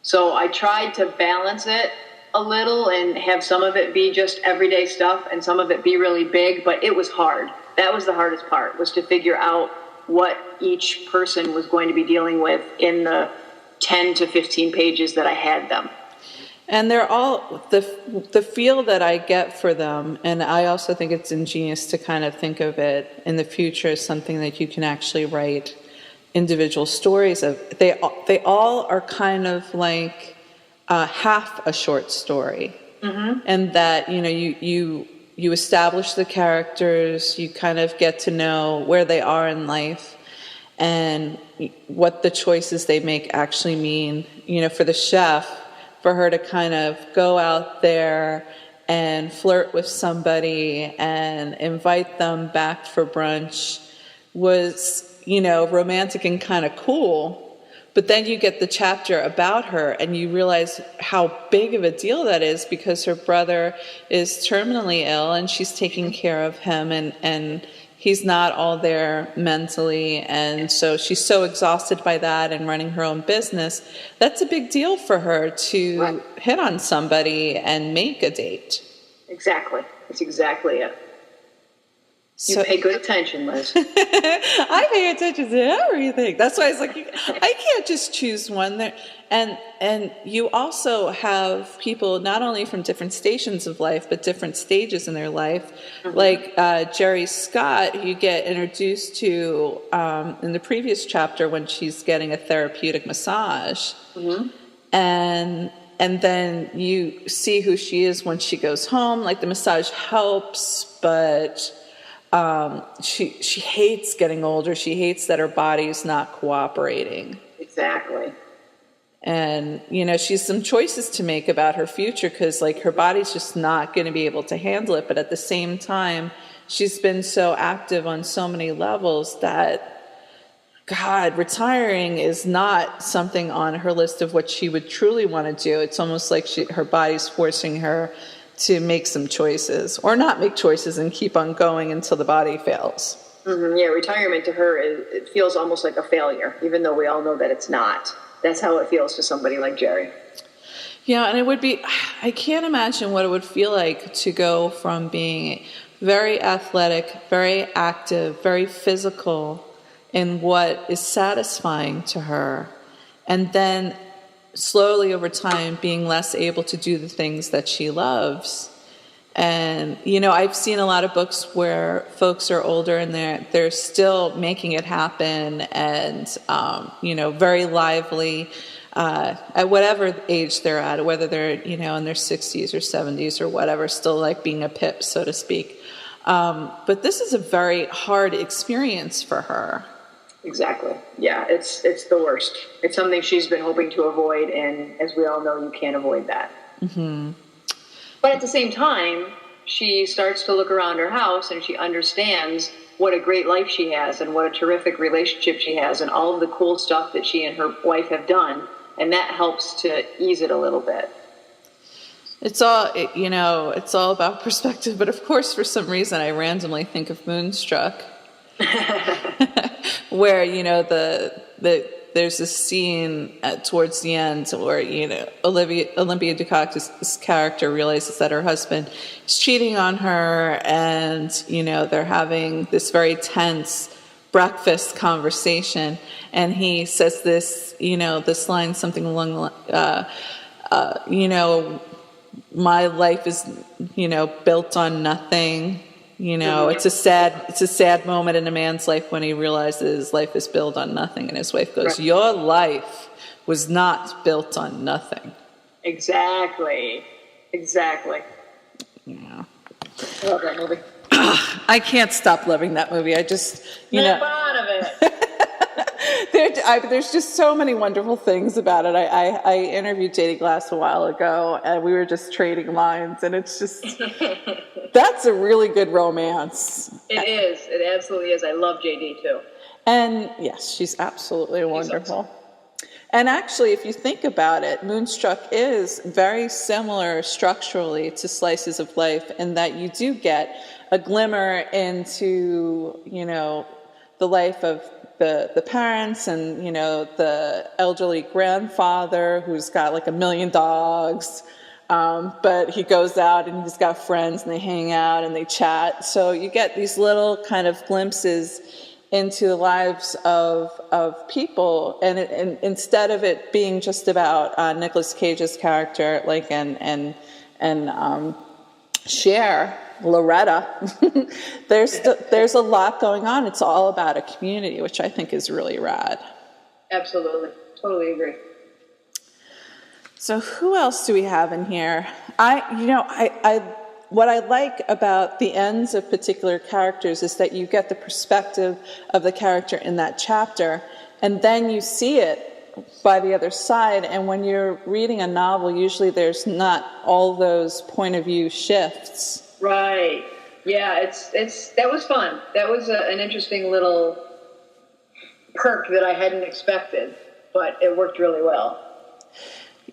Speaker 2: So I tried to balance it a little and have some of it be just everyday stuff and some of it be really big, but it was hard. That was the hardest part, was to figure out what each person was going to be dealing with in the 10 to 15 pages that I had them.
Speaker 1: And they're all, the feel that I get for them, and I also think it's ingenious to kind of think of it in the future as something that you can actually write individual stories of. They all are kind of like half a short story. Mm-hmm. And that, you establish the characters, you kind of get to know where they are in life and what the choices they make actually mean. For the chef, for her to kind of go out there and flirt with somebody and invite them back for brunch was, romantic and kind of cool. But then you get the chapter about her and you realize how big of a deal that is, because her brother is terminally ill and she's taking care of him, and he's not all there mentally. And so she's so exhausted by that and running her own business. That's a big deal for her to hit on somebody and make a date.
Speaker 2: Exactly. That's exactly it. You pay good attention, Liz.
Speaker 1: I pay attention to everything. That's why it's like, I can't just choose one there. And you also have people not only from different stations of life, but different stages in their life. Mm-hmm. Like Jerry Scott, you get introduced to in the previous chapter when she's getting a therapeutic massage. Mm-hmm. And then you see who she is when she goes home. Like, the massage helps, but she hates getting older. She hates that her body's not cooperating.
Speaker 2: Exactly.
Speaker 1: And, she has some choices to make about her future, because, like, her body's just not going to be able to handle it. But at the same time, she's been so active on so many levels that, God, retiring is not something on her list of what she would truly want to do. It's almost like her body's forcing her to make some choices, or not make choices and keep on going until the body fails.
Speaker 2: Mm-hmm. Yeah, retirement to her, it feels almost like a failure, even though we all know that it's not. That's how it feels to somebody like Jerry.
Speaker 1: Yeah, and it would be, I can't imagine what it would feel like to go from being very athletic, very active, very physical in what is satisfying to her, and then slowly over time being less able to do the things that she loves. And I've seen a lot of books where folks are older and they're still making it happen, and very lively at whatever age they're at, whether they're in their 60s or 70s or whatever, still like being a pip, so to speak. But this is a very hard experience for her.
Speaker 2: Exactly. Yeah, it's the worst. It's something she's been hoping to avoid, and as we all know, you can't avoid that. Mm-hmm. But at the same time, she starts to look around her house and she understands what a great life she has and what a terrific relationship she has and all of the cool stuff that she and her wife have done, and that helps to ease it a little bit.
Speaker 1: It's all about perspective, but of course, for some reason, I randomly think of Moonstruck. Where there's this scene towards the end where Olympia Dukakis' character realizes that her husband is cheating on her, and they're having this very tense breakfast conversation, and he says this this line, something along the my life is built on nothing. It's a sad moment in a man's life when he realizes life is built on nothing, and his wife goes, "Your life was not built on nothing." Exactly.
Speaker 2: Yeah. I love that movie.
Speaker 1: I can't stop loving that movie. I just,
Speaker 2: Snap out of it.
Speaker 1: There's just so many wonderful things about it. I interviewed J.D. Glass a while ago, and we were just trading lines, and it's just, that's a really good romance.
Speaker 2: It is. It absolutely is. I love J.D. too.
Speaker 1: And yes, she's absolutely wonderful. Awesome. And actually, if you think about it, Moonstruck is very similar structurally to Slices of Life in that you do get a glimmer into, the life of the parents and, you know, the elderly grandfather who's got like 1,000,000 dogs. But he goes out and he's got friends and they hang out and they chat. So you get these little kind of glimpses into the lives of people, and instead of it being just about Nicolas Cage's character, like and Cher, Loretta, there's a lot going on. It's all about a community, which I think is really rad.
Speaker 2: Absolutely, totally agree.
Speaker 1: So who else do we have in here? What I like about the ends of particular characters is that you get the perspective of the character in that chapter, and then you see it by the other side. And when you're reading a novel, usually there's not all those point of view shifts.
Speaker 2: Right. Yeah, that was fun. That was an interesting little perk that I hadn't expected, but it worked really well.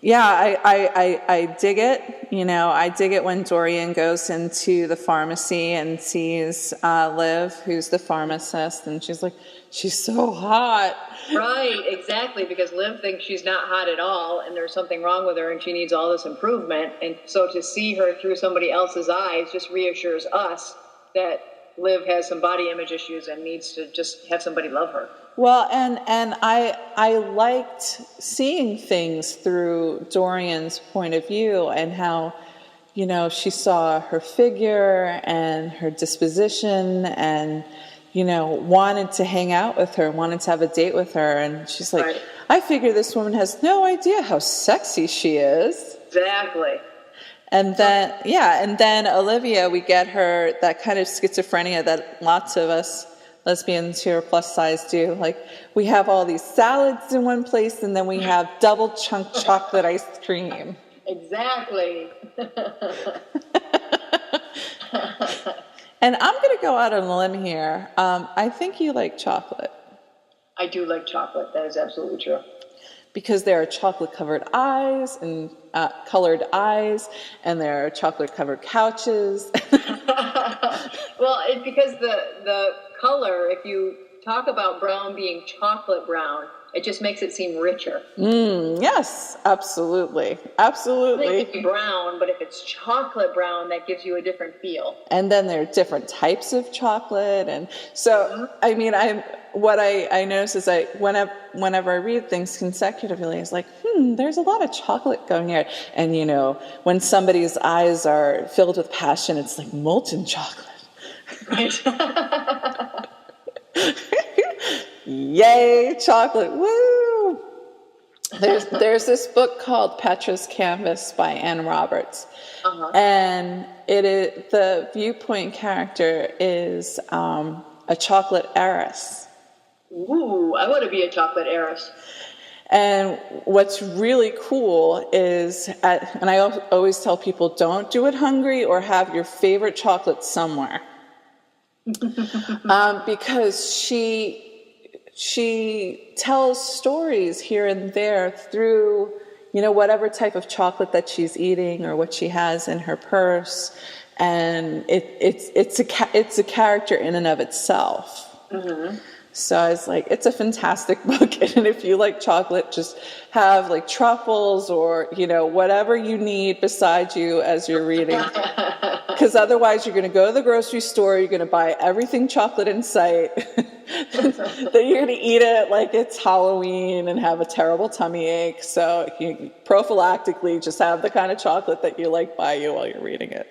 Speaker 1: Yeah, I dig it. You know, I dig it when Dorian goes into the pharmacy and sees Liv, who's the pharmacist, and she's like, she's so hot.
Speaker 2: Right, exactly, because Liv thinks she's not hot at all, and there's something wrong with her, and she needs all this improvement. And so to see her through somebody else's eyes just reassures us that Liv has some body image issues and needs to just have somebody love her.
Speaker 1: Well, and I liked seeing things through Dorian's point of view and how, you know, she saw her figure and her disposition and, you know, wanted to hang out with her, wanted to have a date with her. And she's like, right. I figure this woman has no idea how sexy she is.
Speaker 2: Exactly.
Speaker 1: And then Olivia, we get her that kind of schizophrenia that lots of us lesbians who are plus size do. Like, we have all these salads in one place, and then we have double chunk chocolate ice cream.
Speaker 2: Exactly.
Speaker 1: And I'm going to go out on a limb here. I think you like chocolate.
Speaker 2: I do like chocolate. That is absolutely true.
Speaker 1: Because there are chocolate-covered eyes and colored eyes, and there are chocolate-covered couches.
Speaker 2: Well, it's because the color, if you talk about brown being chocolate brown, it just makes it seem richer.
Speaker 1: Yes, absolutely. Absolutely.
Speaker 2: It can be brown, but if it's chocolate brown, that gives you a different feel.
Speaker 1: And then there are different types of chocolate. And so, I mean, what I notice is whenever I read things consecutively, it's like, there's a lot of chocolate going here. And, you know, when somebody's eyes are filled with passion, it's like molten chocolate.
Speaker 2: Right.
Speaker 1: Yay, chocolate, woo! There's this book called Petra's Canvas by Anne Roberts. And the viewpoint character is a chocolate heiress.
Speaker 2: Ooh, I want to be a chocolate heiress.
Speaker 1: And what's really cool is, and I always tell people, don't do it hungry or have your favorite chocolate somewhere. Because she tells stories here and there through, you know, whatever type of chocolate that she's eating or what she has in her purse, and it's a character in and of itself. So I was like, it's a fantastic book, and if you like chocolate, just have like truffles or, you know, whatever you need beside you as you're reading. Because otherwise you're going to go to the grocery store, you're going to buy everything chocolate in sight, then you're going to eat it like it's Halloween and have a terrible tummy ache. So you prophylactically just have the kind of chocolate that you like by you while you're reading it.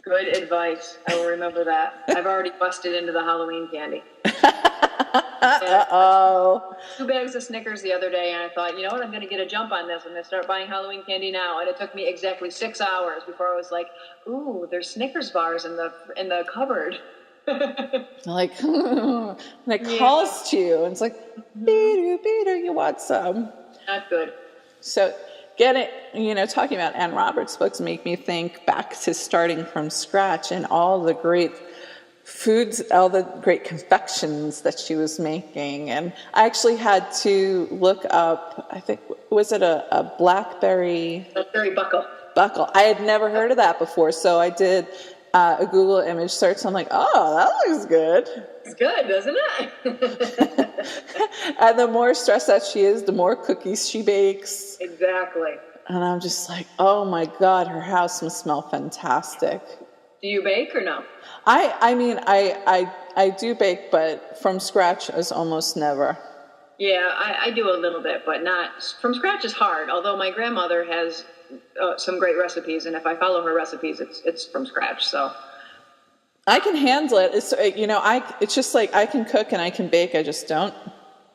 Speaker 2: Good advice. I will remember that. I've already busted into the Halloween candy.
Speaker 1: Uh-oh.
Speaker 2: 2 bags of Snickers the other day, and I thought, you know what, I'm going to get a jump on this. I'm going to start buying Halloween candy now. And it took me exactly 6 hours before I was like, ooh, there's Snickers bars in the cupboard.
Speaker 1: Like, and it calls to you, and it's like, Peter, you want some?
Speaker 2: Not good.
Speaker 1: So, talking about Anne Roberts' books make me think back to starting from scratch and all the great foods, all the great confections that she was making. And I actually had to look up, I think, was it a blackberry?
Speaker 2: Blackberry buckle.
Speaker 1: Buckle. I had never heard of that before, so I did a Google image search. I'm like, oh, that looks good.
Speaker 2: It's good, doesn't it?
Speaker 1: And the more stressed that she is, the more cookies she bakes.
Speaker 2: Exactly.
Speaker 1: And I'm just like, oh my God, her house must smell fantastic.
Speaker 2: Do you bake or no?
Speaker 1: I mean, I do bake, but from scratch is almost never.
Speaker 2: Yeah, I do a little bit, but not from scratch is hard. Although my grandmother has some great recipes, and if I follow her recipes, it's from scratch. So
Speaker 1: I can handle it. It's it's just like I can cook and I can bake. I just don't.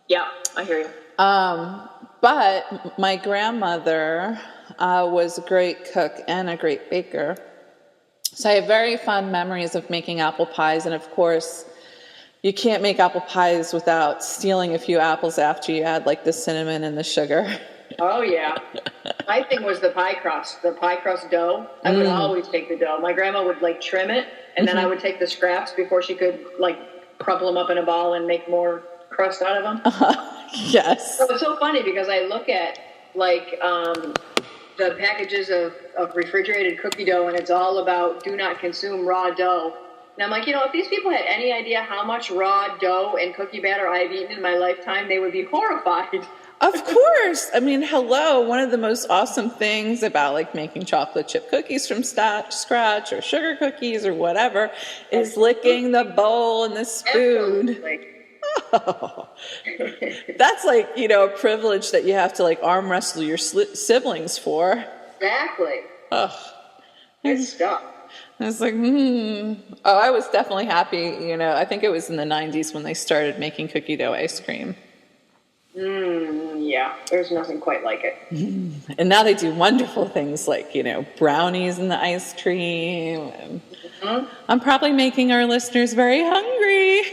Speaker 2: Yeah, I hear you.
Speaker 1: But my grandmother was a great cook and a great baker. So I have very fond memories of making apple pies. And of course, you can't make apple pies without stealing a few apples after you add like the cinnamon and the sugar.
Speaker 2: Oh, yeah. My thing was the pie crust dough. I would always take the dough. My grandma would like trim it, and then I would take the scraps before she could like crumple them up in a ball and make more crust out of them.
Speaker 1: Yes.
Speaker 2: So it's so funny because I look at like the packages of refrigerated cookie dough, and it's all about do not consume raw dough. And I'm like, if these people had any idea how much raw dough and cookie batter I've eaten in my lifetime, they would be horrified.
Speaker 1: Of course. I mean, hello. One of the most awesome things about like making chocolate chip cookies from scratch or sugar cookies or whatever is licking the bowl and the spoon.
Speaker 2: Absolutely.
Speaker 1: Oh. That's like, a privilege that you have to like arm wrestle your siblings for.
Speaker 2: Exactly.
Speaker 1: Oh.
Speaker 2: Good stuff.
Speaker 1: I was like, Oh, I was definitely happy. I think it was in the 90s when they started making cookie dough ice cream.
Speaker 2: Yeah, there's nothing quite like it.
Speaker 1: And now they do wonderful things like, brownies in the ice cream. I'm probably making our listeners very hungry.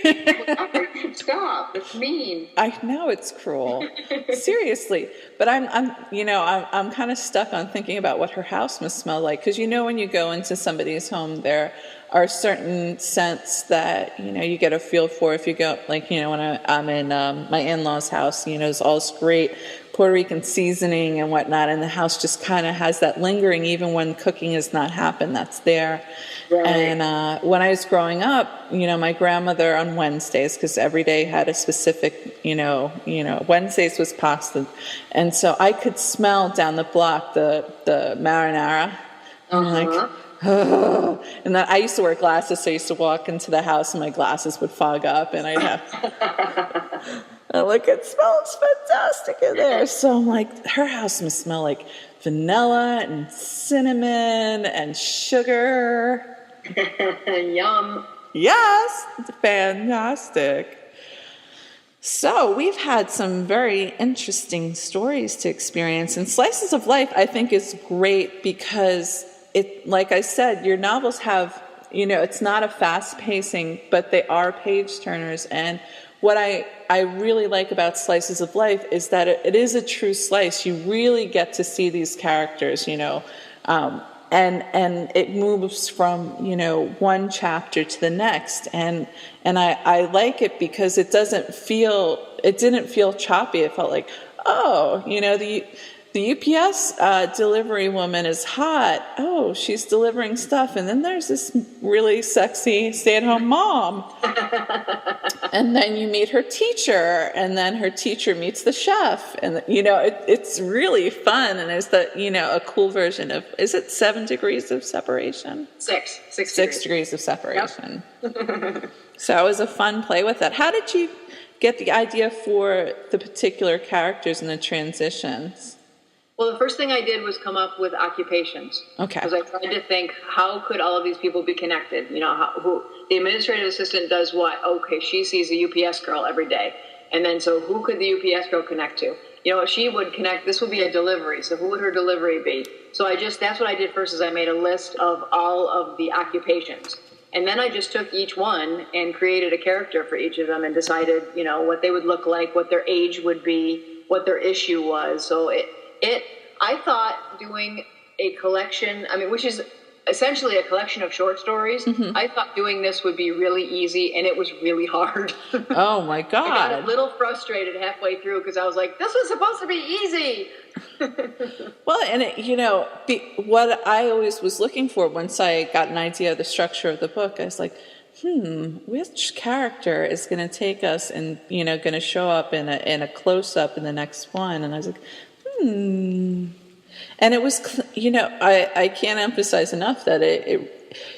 Speaker 2: Stop, it's mean.
Speaker 1: I know it's cruel. Seriously. But I'm kind of stuck on thinking about what her house must smell like. Because when you go into somebody's home, there are certain scents that, you get a feel for if you go, like, when I'm in my in-laws' house, there's all this great Puerto Rican seasoning and whatnot, and the house just kind of has that lingering, even when cooking has not happened, that's there. Right. And when I was growing up, my grandmother on Wednesdays, because every day had a specific, Wednesdays was pasta, and so I could smell down the block the marinara. I'm like, oh. And then I used to wear glasses, so I used to walk into the house and my glasses would fog up, and I'd have. It smells fantastic in there. So I'm like, her house must smell like vanilla and cinnamon and sugar.
Speaker 2: Yum.
Speaker 1: Yes, it's fantastic. So we've had some very interesting stories to experience. And Slices of Life, I think, is great because like I said, your novels have, it's not a fast pacing, but they are page turners. And what I really like about Slices of Life is that it is a true slice. You really get to see these characters, and it moves from, one chapter to the next. And I like it because it didn't feel choppy. It felt like, the UPS delivery woman is hot. Oh, she's delivering stuff. And then there's this really sexy stay-at-home mom. And then you meet her teacher. And then her teacher meets the chef. And, it's really fun. And there's a cool version of, is it 7 degrees of separation?
Speaker 2: Six
Speaker 1: 6 degrees of separation. Yep. So it was a fun play with that. How did you get the idea for the particular characters and the transitions?
Speaker 2: Well, the first thing I did was come up with occupations.
Speaker 1: Okay.
Speaker 2: Because I tried to think, how could all of these people be connected? Who the administrative assistant does what? Okay, she sees a UPS girl every day. And then, so who could the UPS girl connect to? She would connect, this would be a delivery. So who would her delivery be? So that's what I did first, is I made a list of all of the occupations. And then I just took each one and created a character for each of them and decided, what they would look like, what their age would be, what their issue was. So I thought doing a collection, which is essentially a collection of short stories. Mm-hmm. I thought doing this would be really easy, and it was really hard.
Speaker 1: Oh my God.
Speaker 2: I got a little frustrated halfway through because I was like, this was supposed to be easy.
Speaker 1: Well, and what I always was looking for once I got an idea of the structure of the book, I was like, which character is going to take us and, going to show up in a close-up in the next one? And I was like, And it was, I can't emphasize enough that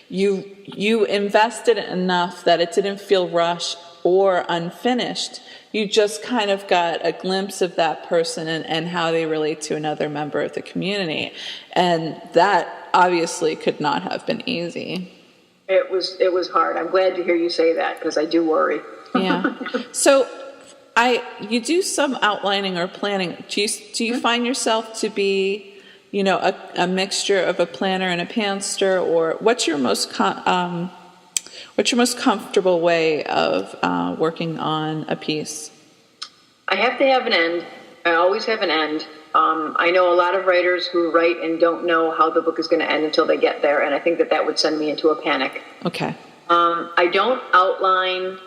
Speaker 1: you invested enough that it didn't feel rushed or unfinished. You just kind of got a glimpse of that person and how they relate to another member of the community. And that obviously could not have been easy.
Speaker 2: It was hard. I'm glad to hear you say that because I do worry.
Speaker 1: Yeah. So you do some outlining or planning. Do you find yourself to be, a mixture of a planner and a pantster, or what's your most comfortable way of working on a piece?
Speaker 2: I have to have an end. I always have an end. I know a lot of writers who write and don't know how the book is going to end until they get there, and I think that would send me into a panic.
Speaker 1: Okay.
Speaker 2: I don't outline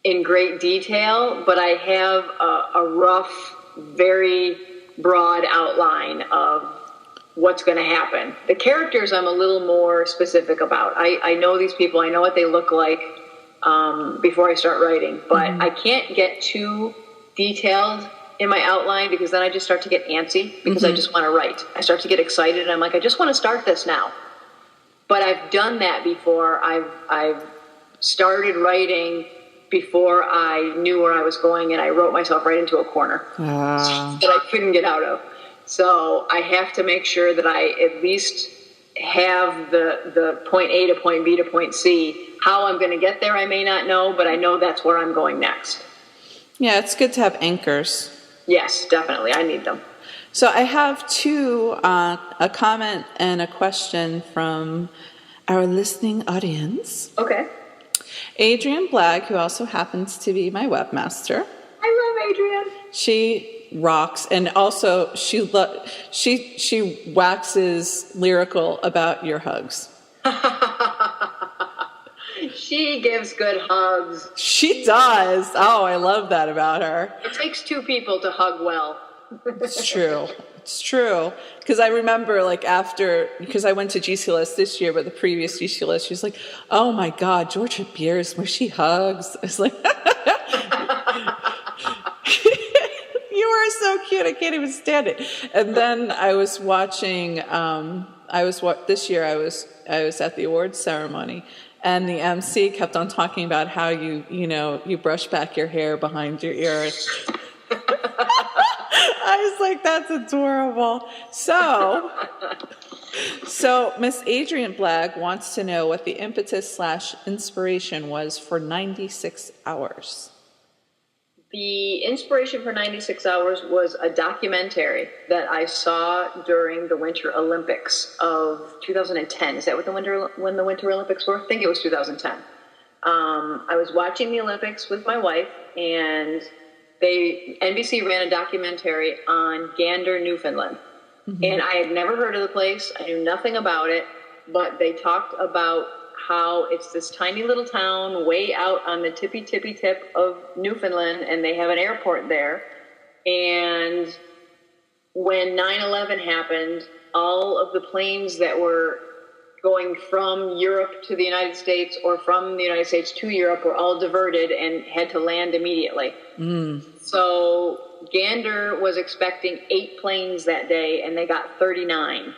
Speaker 2: in great detail, but I have a rough, very broad outline of what's going to happen. The characters I'm a little more specific about. I know these people. I know what they look like before I start writing, but I can't get too detailed in my outline because then I just start to get antsy because I just want to write. I start to get excited and I'm like, I just want to start this now. But I've done that before. I've started writing before I knew where I was going, and I wrote myself right into a corner that I couldn't get out of. So I have to make sure that I at least have the point A to point B to point C. How I'm going to get there, I may not know, but I know that's where I'm going next.
Speaker 1: Yeah, it's good to have anchors.
Speaker 2: Yes, definitely. I need them.
Speaker 1: So I have a comment and a question from our listening audience.
Speaker 2: Okay.
Speaker 1: Adrienne Blagg, who also happens to be my webmaster.
Speaker 2: I love Adrienne.
Speaker 1: She rocks, and also she waxes lyrical about your hugs.
Speaker 2: She gives good hugs.
Speaker 1: She does. Oh, I love that about her.
Speaker 2: It takes two people to hug well.
Speaker 1: It's true. It's true. Because I remember, because I went to GCLS this year, but the previous GCLS, she was like, oh my God, Georgia Beers, where she hugs. It's like, you are so cute. I can't even stand it. And then I was watching, this year I was at the awards ceremony, and the MC kept on talking about how you brush back your hair behind your ears. I was like, that's adorable. So Miss Adrienne Blagg wants to know what the impetus/inspiration was for 96 Hours.
Speaker 2: The inspiration for 96 Hours was a documentary that I saw during the Winter Olympics of 2010. Is that when the Winter Olympics were? I think it was 2010. I was watching the Olympics with my wife, and NBC ran a documentary on Gander, Newfoundland. Mm-hmm. And I had never heard of the place. I knew nothing about it, but they talked about how it's this tiny little town way out on the tippy tip of Newfoundland, and they have an airport there. And when 9/11 happened, all of the planes that were going from Europe to the United States or from the United States to Europe were all diverted and had to land immediately. So Gander was expecting 8 planes that day, and they got 39.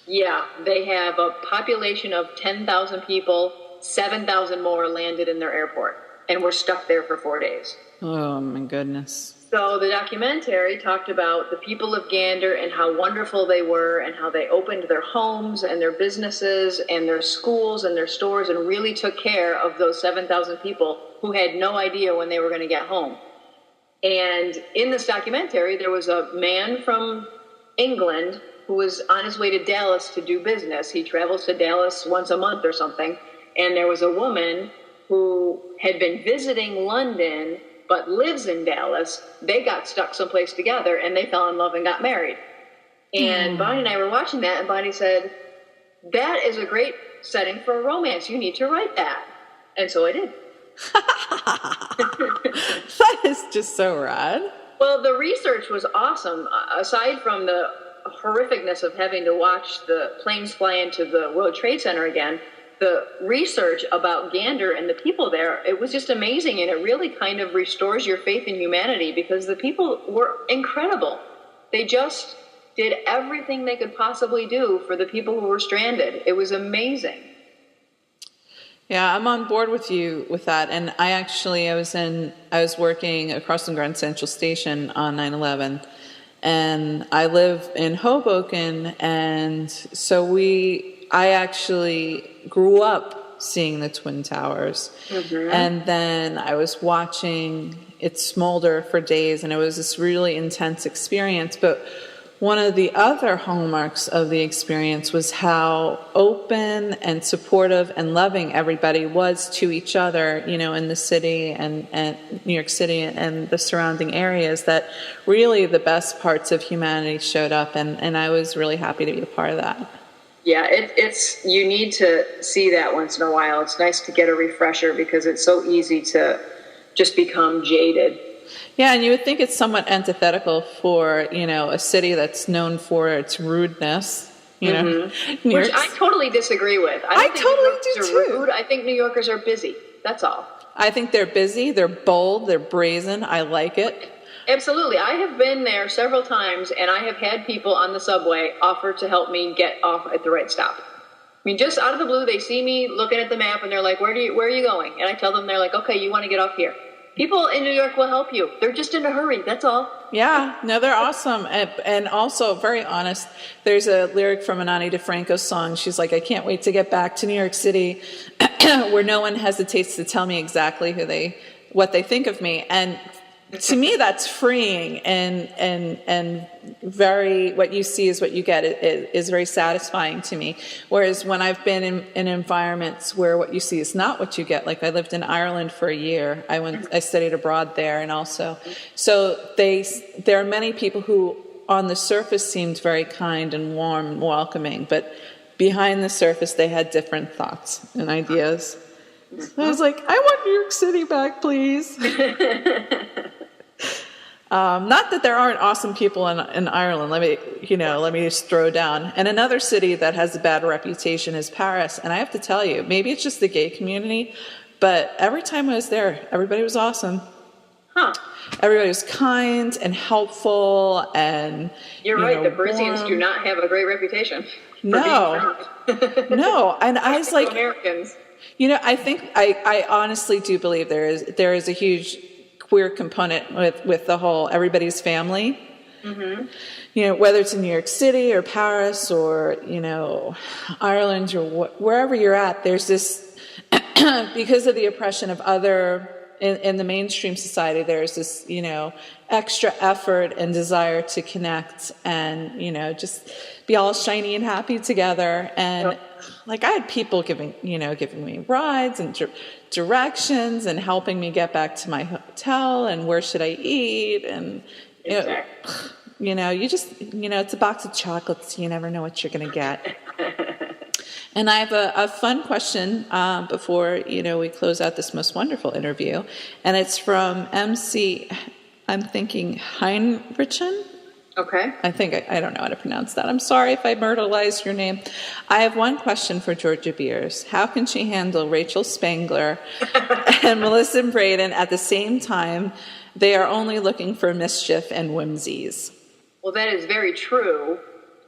Speaker 2: Yeah, they have a population of 10,000 people. 7,000 more landed in their airport, and were stuck there for 4 days.
Speaker 1: Oh, my goodness.
Speaker 2: So the documentary talked about the people of Gander and how wonderful they were, and how they opened their homes and their businesses and their schools and their stores and really took care of those 7,000 people who had no idea when they were going to get home. And in this documentary, there was a man from England who was on his way to Dallas to do business. He travels to Dallas once a month or something. And there was a woman who had been visiting London but lives in Dallas. They got stuck someplace together, and they fell in love and got married. And Bonnie and I were watching that, and Bonnie said, that is a great setting for a romance. You need to write that. And so I did.
Speaker 1: That is just so rad.
Speaker 2: Well, the research was awesome. Aside from the horrificness of having to watch the planes fly into the World Trade Center again, the research about Gander and the people there, it was just amazing. And it really kind of restores your faith in humanity because the people were incredible. They just did everything they could possibly do for the people who were stranded. It was amazing.
Speaker 1: Yeah, I'm on board with you with that. And I was working across from Grand Central Station on 9/11, and I live in Hoboken, and so I actually grew up seeing the Twin Towers. Mm-hmm. And then I was watching it smolder for days, and it was this really intense experience. But one of the other hallmarks of the experience was how open and supportive and loving everybody was to each other, in the city and New York City and the surrounding areas, that really the best parts of humanity showed up. And I was really happy to be a part of that.
Speaker 2: Yeah, it's you need to see that once in a while. It's nice to get a refresher because it's so easy to just become jaded.
Speaker 1: Yeah, and you would think it's somewhat antithetical for, a city that's known for its rudeness,
Speaker 2: Mm-hmm. Which I totally disagree with. I don't think New Yorkers are rude. I think New Yorkers are busy. That's all.
Speaker 1: I think they're busy, they're bold, they're brazen. I like it.
Speaker 2: Absolutely. I have been there several times, and I have had people on the subway offer to help me get off at the right stop. I mean, just out of the blue, they see me looking at the map, and they're like, where are you going? And I tell them, they're like, okay, you want to get off here. People in New York will help you. They're just in a hurry. That's all.
Speaker 1: Yeah, no, they're awesome. And also very honest. There's a lyric from an Ani DeFranco song. She's like, I can't wait to get back to New York City where no one hesitates to tell me exactly what they think of me. And to me, that's freeing and very, what you see is what you get. It is very satisfying to me. Whereas when I've been in environments where what you see is not what you get, like I lived in Ireland for a year. I studied abroad there, and also, so there are many people who on the surface seemed very kind and warm and welcoming, but behind the surface they had different thoughts and ideas. So I was like, I want New York City back, please. Not that there aren't awesome people in Ireland. Let me just throw down. And another city that has a bad reputation is Paris. And I have to tell you, maybe it's just the gay community, but every time I was there, everybody was awesome.
Speaker 2: Huh.
Speaker 1: Everybody was kind and helpful, and
Speaker 2: you're right. The Parisians do not have a great reputation.
Speaker 1: No, no. And I was like,
Speaker 2: Americans.
Speaker 1: I think I honestly do believe there is a huge queer component with the whole everybody's family. Mm-hmm. Whether it's in New York City or Paris or Ireland or wherever you're at, there's this because of the oppression of other in the mainstream society. There's this extra effort and desire to connect and just be all shiny and happy together. And like I had people giving me rides and directions and helping me get back to my hotel and where should I eat, and you just it's a box of chocolates, you never know what you're going to get. And I have a fun question before we close out this most wonderful interview, and it's from MC. I'm thinking Heinrichen.
Speaker 2: Okay.
Speaker 1: I don't know how to pronounce that. I'm sorry if I myrtleized your name. I have one question for Georgia Beers. How can she handle Rachel Spangler and Melissa Braden at the same time? They are only looking for mischief and whimsies.
Speaker 2: Well, that is very true.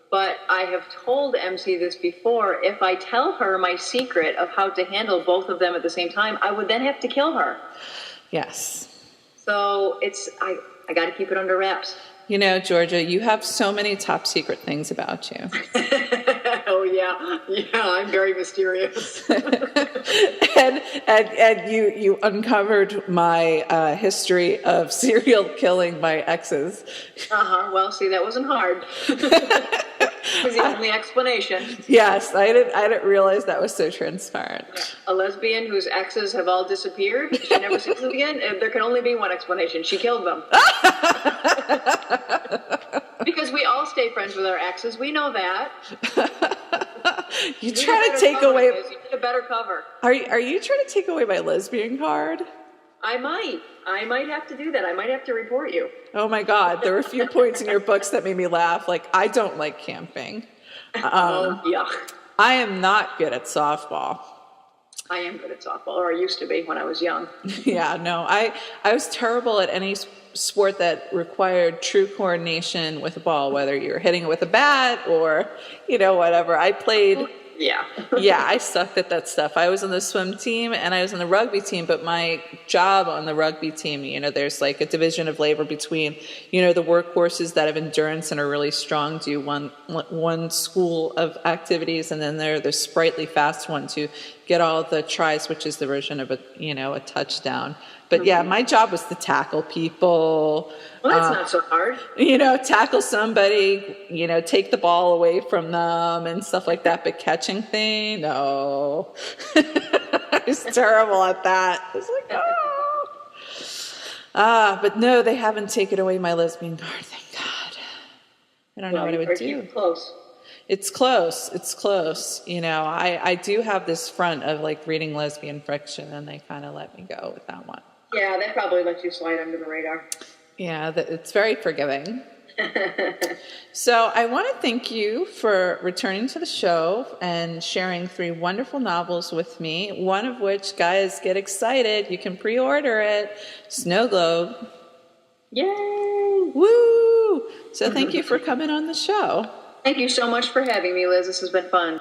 Speaker 2: But I have told MC this before. If I tell her my secret of how to handle both of them at the same time, I would then have to kill her.
Speaker 1: Yes. So
Speaker 2: I got to keep it under wraps.
Speaker 1: Georgia, you have so many top secret things about you.
Speaker 2: Oh, yeah, I'm very mysterious.
Speaker 1: and you uncovered my history of serial killing my exes.
Speaker 2: Well, see, that wasn't hard. That was the only explanation.
Speaker 1: Yes, I didn't realize that was so transparent.
Speaker 2: Yeah. A lesbian whose exes have all disappeared, she never sees them again, and there can only be one explanation. She killed them. Because we all stay friends with our exes. We know that.
Speaker 1: You try to take away.
Speaker 2: You need a better cover.
Speaker 1: Are you trying to take away my lesbian card?
Speaker 2: I might have to do that. I might have to report you.
Speaker 1: Oh my God, there were a few points in your books that made me laugh. Like, I don't like camping.
Speaker 2: Yeah.
Speaker 1: I am not good at softball.
Speaker 2: I am good at softball, or I used to be when I was young.
Speaker 1: Yeah, no, I was terrible at any sport that required true coordination with a ball, whether you're hitting it with a bat or, whatever. I played.
Speaker 2: Yeah.
Speaker 1: Yeah, I sucked at that stuff. I was on the swim team and I was on the rugby team, but my job on the rugby team, there's like a division of labor between, the workhorses that have endurance and are really strong do one school of activities, and then there are the sprightly fast ones who get all the tries, which is the version of a touchdown. But yeah, my job was to tackle people.
Speaker 2: Well, that's not so hard.
Speaker 1: Tackle somebody, take the ball away from them and stuff like that. But catching thing, no. I was terrible at that. I was like, oh. But no, they haven't taken away my lesbian card, thank God. I don't know what I would do.
Speaker 2: Close.
Speaker 1: It's close. It's close. I do have this front of like reading lesbian fiction, and they kind of let me go with that one.
Speaker 2: Yeah, that probably lets you slide under the radar.
Speaker 1: Yeah, it's very forgiving. So I want to thank you for returning to the show and sharing 3 wonderful novels with me, one of which, guys, get excited. You can pre-order it. Snow Globe.
Speaker 2: Yay!
Speaker 1: Woo! So thank you for coming on the show.
Speaker 2: Thank you so much for having me, Liz. This has been fun.